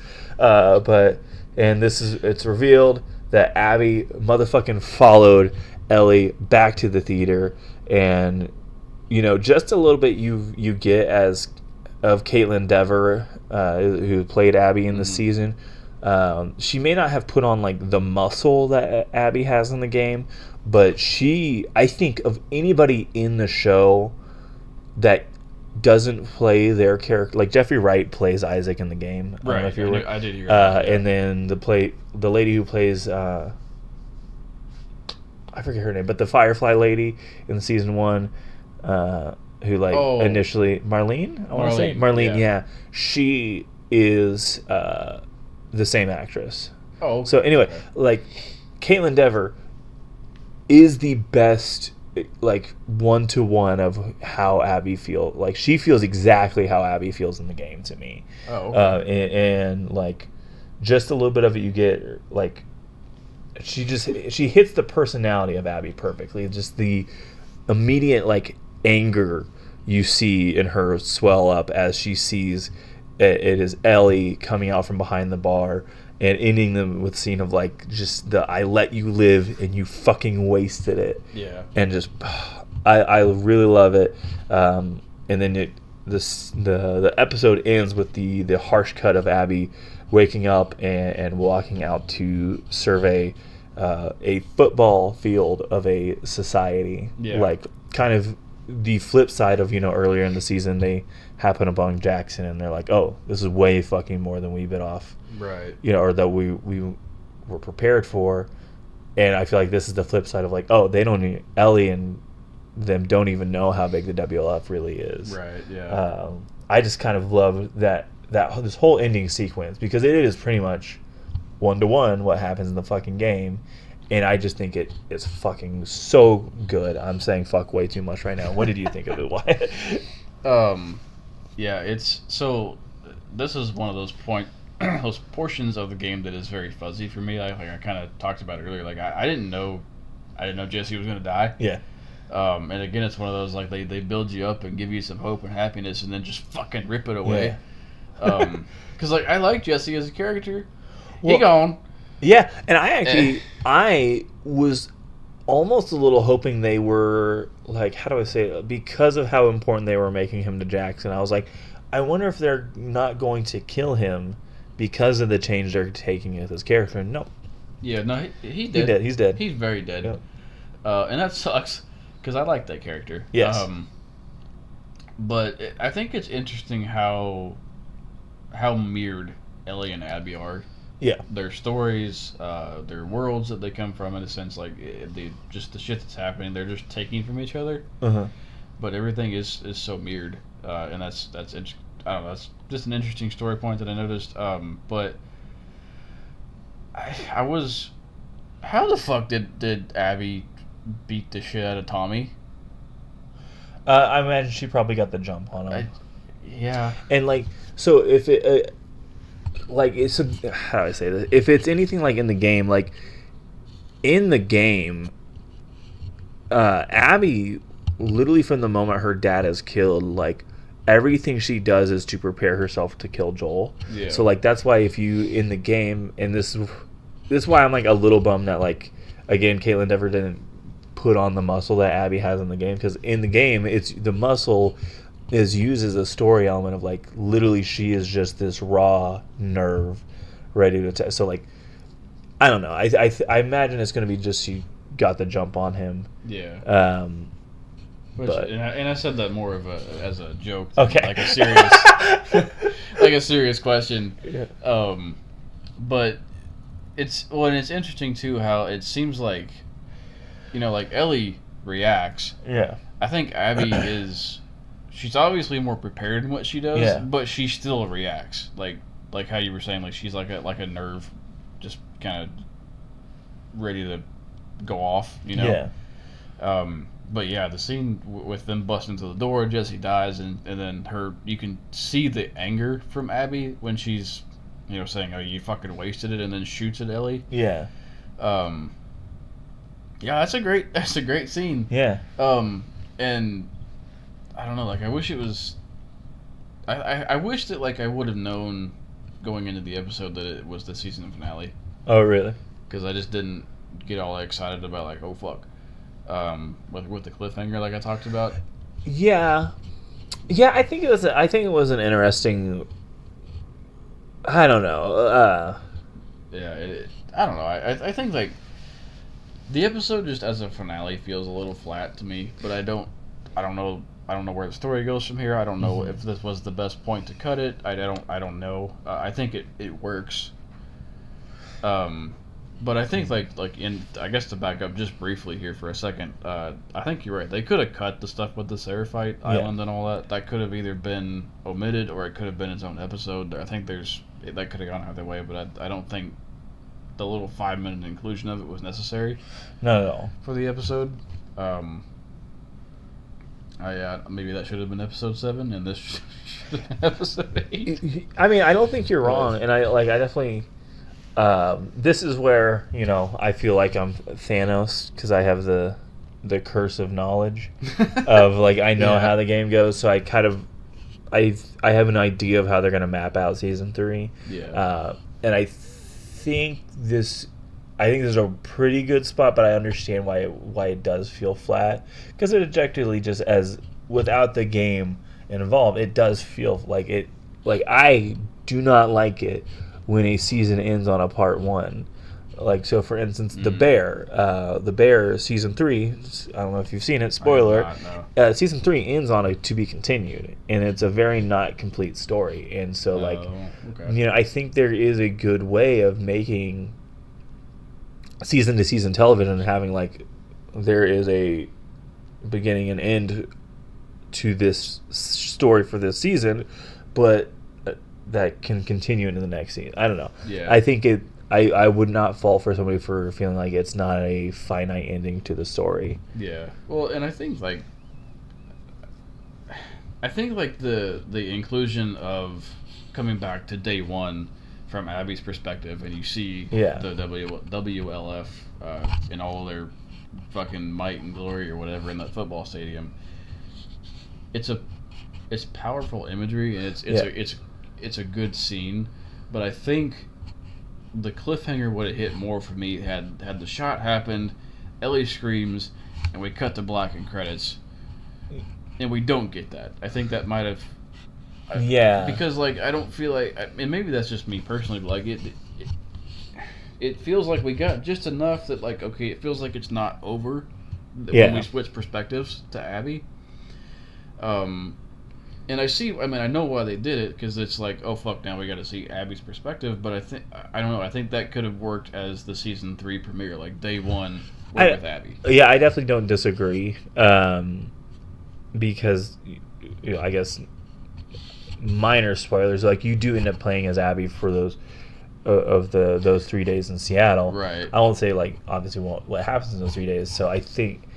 It's revealed that Abby motherfucking followed Ellie back to the theater, and just a little bit you get as of Caitlin Dever, who played Abby in the season. She may not have put on like the muscle that Abby has in the game, but I think of anybody in the show that doesn't play their character, like Jeffrey Wright plays Isaac in the game. Right, I did hear that. And then the lady who plays I forget her name, but the Firefly lady in season 1, who initially Marlene, I want to say Marlene, yeah, she is the same actress. Oh, okay. So anyway, like Caitlin Dever is the best like 1-to-1 of how Abby feels. Like she feels exactly how Abby feels in the game to me. Oh, okay. And like just a little bit of it you get like she hits the personality of Abby perfectly. Just the immediate like anger you see in her swell up as she sees it is Ellie coming out from behind the bar and ending them with a scene of like just the I let you live and you fucking wasted it. Yeah. And just I really love it. And then the episode ends with the harsh cut of Abby waking up and walking out to survey a football field of a society. Yeah. Like kind of the flip side of earlier in the season they happen upon Jackson and they're like, oh, this is way fucking more than we bit off, right? Or that we were prepared for. And I feel like this is the flip side of like, oh, Ellie and them don't even know how big the WLF really is, right? Yeah. I just kind of love that this whole ending sequence because it is pretty much 1-to-1 what happens in the fucking game. And I just think it is fucking so good. I'm saying fuck way too much right now. What did you think of it, Wyatt? Yeah, it's so. This is one of those those portions of the game that is very fuzzy for me. I kind of talked about it earlier. Like I didn't know Jesse was gonna die. Yeah. And again, it's one of those like they build you up and give you some hope and happiness, and then just fucking rip it away. Because like I like Jesse as a character. Well, he gone. Yeah, and I was almost a little hoping they were like, how do I say it? Because of how important they were making him to Jackson, I was like, I wonder if they're not going to kill him because of the change they're taking with his character. No. Yeah, no, he's dead. He's dead. He's very dead. Yep. And that sucks because I like that character. Yes. But I think it's interesting how mirrored Ellie and Abby are. Yeah. Their stories, their worlds that they come from, in a sense, like just the shit that's happening, they're just taking from each other. Uh-huh. But everything is so mirrored, and that's I don't know. That's just an interesting story point that I noticed. But I was, how the fuck did Abby beat the shit out of Tommy? I imagine she probably got the jump on him. Yeah. And like, so if it. Like, it's how do I say this? If it's anything like in the game, Abby, literally from the moment her dad is killed, like, everything she does is to prepare herself to kill Joel. Yeah. So, like, that's why if you, in the game, and this is why I'm, like, a little bummed that, like, again, Caitlin never didn't put on the muscle that Abby has in the game. Because in the game, it's the muscle is used as a story element of like literally she is just this raw nerve ready to attack. So like I don't know. I imagine it's going to be just she got the jump on him. Yeah. But and I said that more of as a joke, okay, like a serious like a serious question. Yeah. But it's interesting too how it seems like, you know, like Ellie reacts. Yeah. I think Abby is. She's obviously more prepared in what she does, yeah, but she still reacts like how you were saying, like she's like a nerve, just kind of ready to go off, you know. Yeah. But yeah, the scene with them busting through the door, Jesse dies, and then you can see the anger from Abby when she's, you know, saying, "Oh, you fucking wasted it," and then shoots at Ellie. Yeah. Yeah, that's a great scene. Yeah. And I don't know, like I wish it was. I wish that like I would have known going into the episode that it was the season finale. Oh really? Because I just didn't get all excited about like, oh fuck, with the cliffhanger like I talked about. Yeah, I think it was an interesting. I don't know. Yeah, I don't know. I think like the episode just as a finale feels a little flat to me, but I don't know where the story goes from here. I don't know if this was the best point to cut it. I don't know. I think it works. But I think like I guess to back up just briefly here for a second, I think you're right. They could have cut the stuff with the Seraphite Island and all that. That could have either been omitted or it could have been its own episode. I think that could have gone either way, but I don't think the little 5-minute inclusion of it was necessary. Not at all for the episode. Maybe that should have been episode 7, and this should have been episode 8. I mean, I don't think you're wrong, and I definitely. This is where, you know, I feel like I'm Thanos because I have the curse of knowledge of like I know how the game goes, so I kind of I have an idea of how they're gonna map out season 3. Yeah. And I think this is a pretty good spot, but I understand why it does feel flat because it objectively just as without the game involved, it does feel like it. Like I do not like it when a season ends on a part 1. Like, so for instance, The Bear season 3, I don't know if you've seen it, spoiler, season 3 ends on a to be continued, and it's a very not complete story. And so you know, I think there is a good way of making season to season television and having like there is a beginning and end to this story for this season, but that can continue into the next season. I don't know. Yeah. I think I would not fault for somebody for feeling like it's not a finite ending to the story. Yeah. Well, and I think like the inclusion of coming back to day 1 from Abby's perspective, and you see the WLF in all their fucking might and glory or whatever in that football stadium. It's powerful imagery, and it's a good scene, but I think the cliffhanger would have hit more for me had the shot happened, Ellie screams, and we cut to black and credits, and we don't get that. I think that might have. Because like I don't feel like, and maybe that's just me personally, but like it feels like we got just enough that like okay, it feels like it's not over when we switch perspectives to Abby. And I know why they did it, because it's like, oh fuck, now we got to see Abby's perspective. But I don't know. I think that could have worked as the season 3 premiere, like day one with Abby. Yeah, I definitely don't disagree. Because I guess minor spoilers, like you do end up playing as Abby for those 3 days in Seattle. Right. I won't say like obviously what happens in those 3 days. So I think,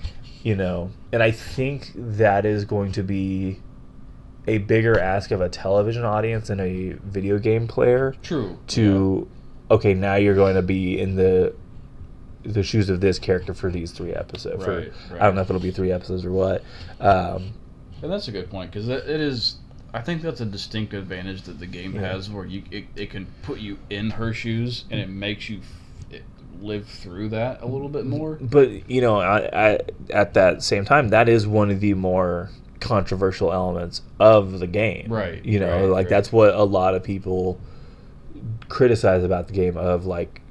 and I think that is going to be a bigger ask of a television audience than a video game player. True. Okay, now you're going to be in the shoes of this character for these 3 episodes. Right. I don't know if it'll be 3 episodes or what. And that's a good point, because it is. I think that's a distinct advantage that the game has, where it can put you in her shoes, and it makes you live through that a little bit more. But I at that same time, that is one of the more controversial elements of the game. Right. That's what a lot of people criticize about the game, of like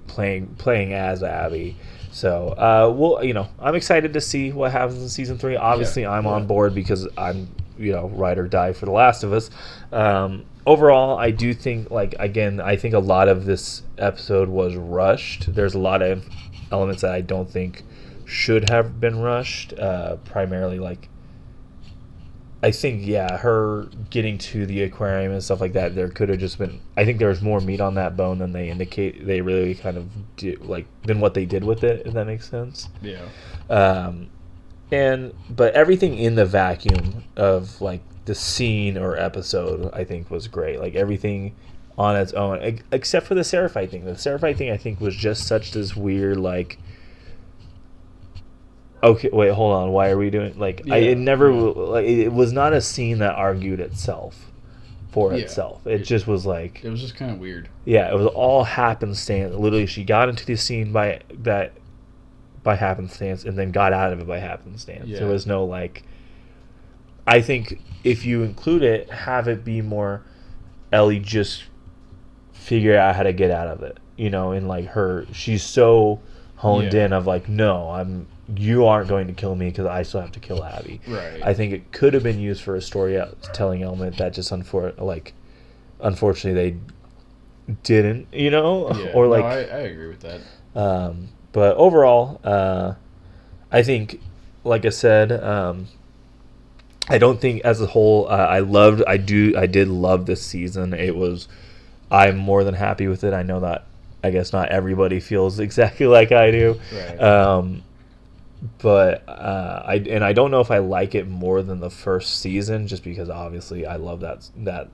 playing as Abby. So I'm excited to see what happens in season 3. Obviously, I'm on board because I'm ride or die for The Last of Us. Overall, I do think, I think a lot of this episode was rushed. There's a lot of elements that I don't think should have been rushed. Primarily, I think, her getting to the aquarium and stuff like that, there could have just been... I think there's more meat on that bone than they really kind of do, than what they did with it, if that makes sense. Yeah. But everything in the vacuum of the scene or episode, I think was great. Everything on its own, except for the Seraphite thing. The Seraphite thing, I think, was just such this weird okay, wait, hold on. Why are we doing it was not a scene that argued itself for itself. It just was it was just kind of weird. Yeah, it was all happenstance. Literally, she got into the scene by happenstance, and then got out of it by happenstance. There was no I think if you include it, have it be more Ellie just figure out how to get out of it. And she's so honed in of no, you aren't going to kill me because I still have to kill Abby. Right. I think it could have been used for a storytelling element that just unfortunately they didn't. Or I agree with that. But overall, I think, like I said, I don't think as a whole I did love this season. I'm more than happy with it. I know that I guess not everybody feels exactly like I do. Right. But I don't know if I like it more than the first season, just because obviously I love that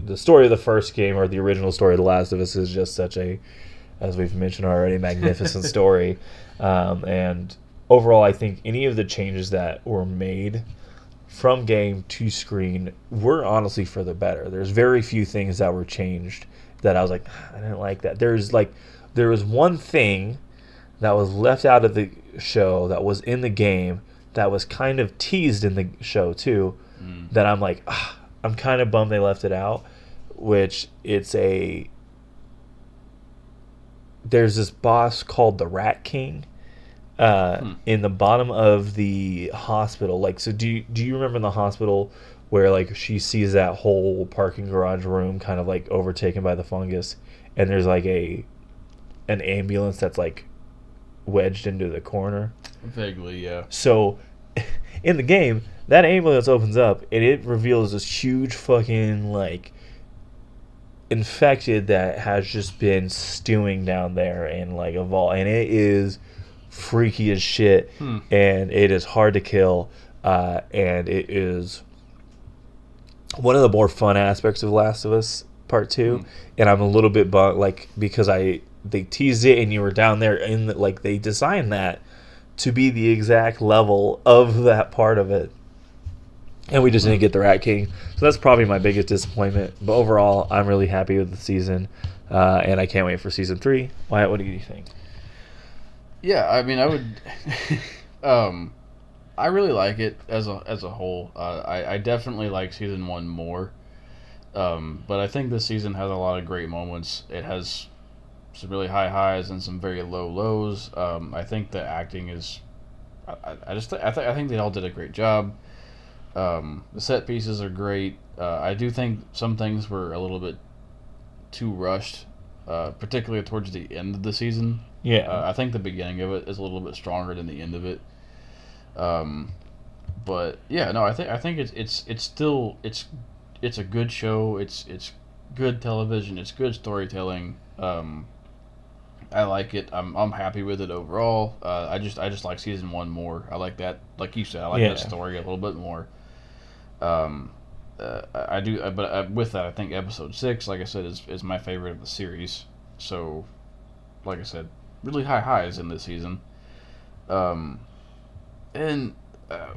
the story of the first game, or the original story of The Last of Us, is just such a, as we've mentioned already, magnificent story. And overall, I think any of the changes that were made from game to screen were honestly for the better. There's very few things that were changed that I was like, I didn't like that. There was one thing that was left out of the show that was in the game that was kind of teased in the show too, that I'm like, I'm kind of bummed they left it out, which there's this boss called the Rat King in the bottom of the hospital. So do you remember in the hospital where she sees that whole parking garage room kind of overtaken by the fungus, and there's an ambulance that's wedged into the corner? Vaguely, yeah. So in the game, that ambulance opens up and it reveals this huge fucking infected that has just been stewing down there in a vault, and it is freaky as shit, and it is hard to kill, and it is one of the more fun aspects of Last of Us Part 2, and I'm a little bit bummed, because they teased it, and you were down there, and like they designed that to be the exact level of that part of it, and we just didn't get the Rat King. So that's probably my biggest disappointment. But overall, I'm really happy with the season, and I can't wait for season 3. Wyatt, what do you think? Yeah, I mean, I would. I really like it as a whole. I definitely like season 1 more. But I think this season has a lot of great moments. It has some really high highs and some very low lows. I think the acting is. I think they all did a great job. The set pieces are great. I do think some things were a little bit too rushed, particularly towards the end of the season. Yeah. I think the beginning of it is a little bit stronger than the end of it. But yeah, no, I think it's still it's a good show. It's good television. It's good storytelling. I like it. I'm happy with it overall. I just like season 1 more. I like that. Like you said, I like that story a little bit more. I do, but with that, I think episode 6, like I said, is my favorite of the series. So, like I said, really high highs in this season. And I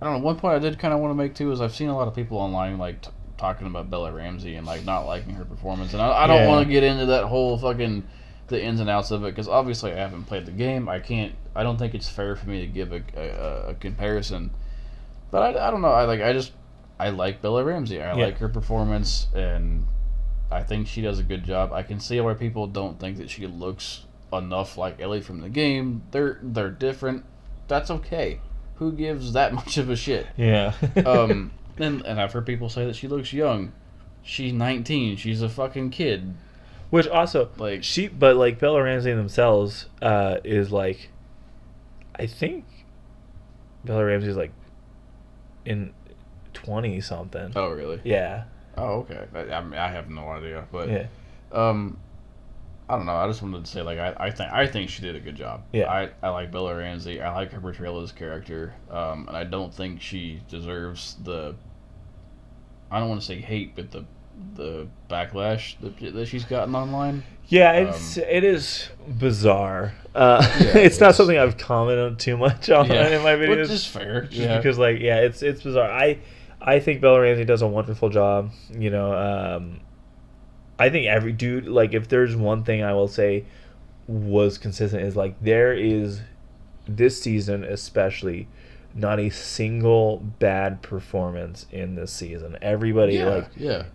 don't know. One point I did kind of want to make too is I've seen a lot of people online like talking about Bella Ramsey and like not liking her performance, and I don't want to get into that whole fucking the ins and outs of it because obviously I haven't played the game. I don't think it's fair for me to give a comparison. But I don't know. I like Bella Ramsey. I like her performance, and I think she does a good job. I can see why people don't think that she looks enough like Ellie from the game. They're different. That's okay. Who gives that much of a shit? Yeah. And I've heard people say that she looks young. She's 19. She's a fucking kid. Which also like but like Bella Ramsey themselves is like, I think Bella Ramsey is like in 20 something. Oh really? Yeah. Oh okay. I mean, I have no idea, but yeah. I don't know. I just wanted to say, like, I think she did a good job. Yeah. I like Bella Ramsey. I like her portrayal of this character. And I don't think she deserves the. I don't want to say hate, but the backlash that she's gotten online. Yeah, it is bizarre. It's not something I've commented on too much on in my videos. Which is fair. Just because, like, it's bizarre. I think Bella Ramsey does a wonderful job. You know, I think every dude, like, if there's one thing I will say was consistent is, like, there is, this season especially, not a single bad performance in this season. Everybody,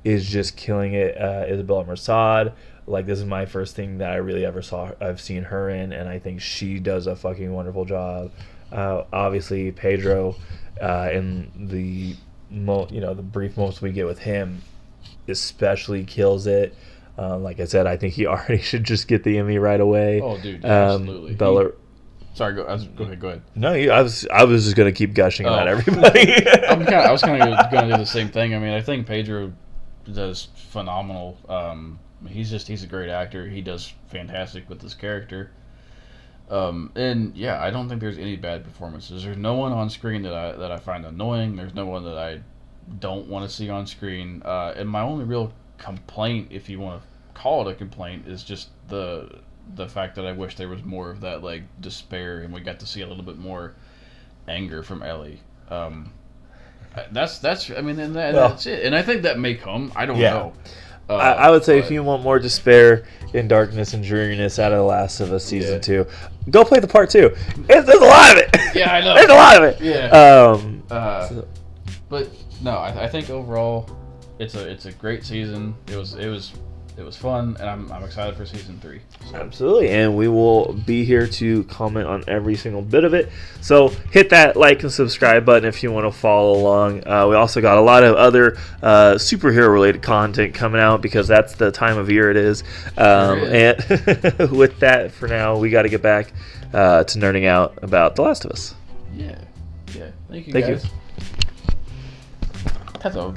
is just killing it. Isabella Mersad, like, this is my first thing that I really ever I've seen her in, and I think she does a fucking wonderful job. Obviously, Pedro, in the brief moments we get with him, especially kills it. Like I said, I think he already should just get the Emmy right away. Oh, dude, absolutely. Bella. Sorry, go ahead. Go ahead. No, I was just gonna keep gushing about everybody. I was kind of gonna do the same thing. I mean, I think Pedro does phenomenal. He's a great actor. He does fantastic with this character. And yeah, I don't think there's any bad performances. There's no one on screen that I find annoying. There's no one that I don't want to see on screen. And my only real complaint, if you want to call it a complaint, is just the fact that I wish there was more of that, like, despair, and we got to see a little bit more anger from Ellie. That's that's it. And I think that may come. I don't know. I would say if you want more despair and darkness and dreariness out of The Last of Us Season 2, go play the Part 2. There's a lot of it. Yeah, I know. There's a lot of it. Yeah. But no, I think overall it's a great season. It was fun, and I'm excited for season 3. So. Absolutely, and we will be here to comment on every single bit of it. So hit that like and subscribe button if you want to follow along. We also got a lot of other superhero-related content coming out because that's the time of year it is. And with that, for now, we got to get back to nerding out about The Last of Us. Yeah. Thank you, guys. That's a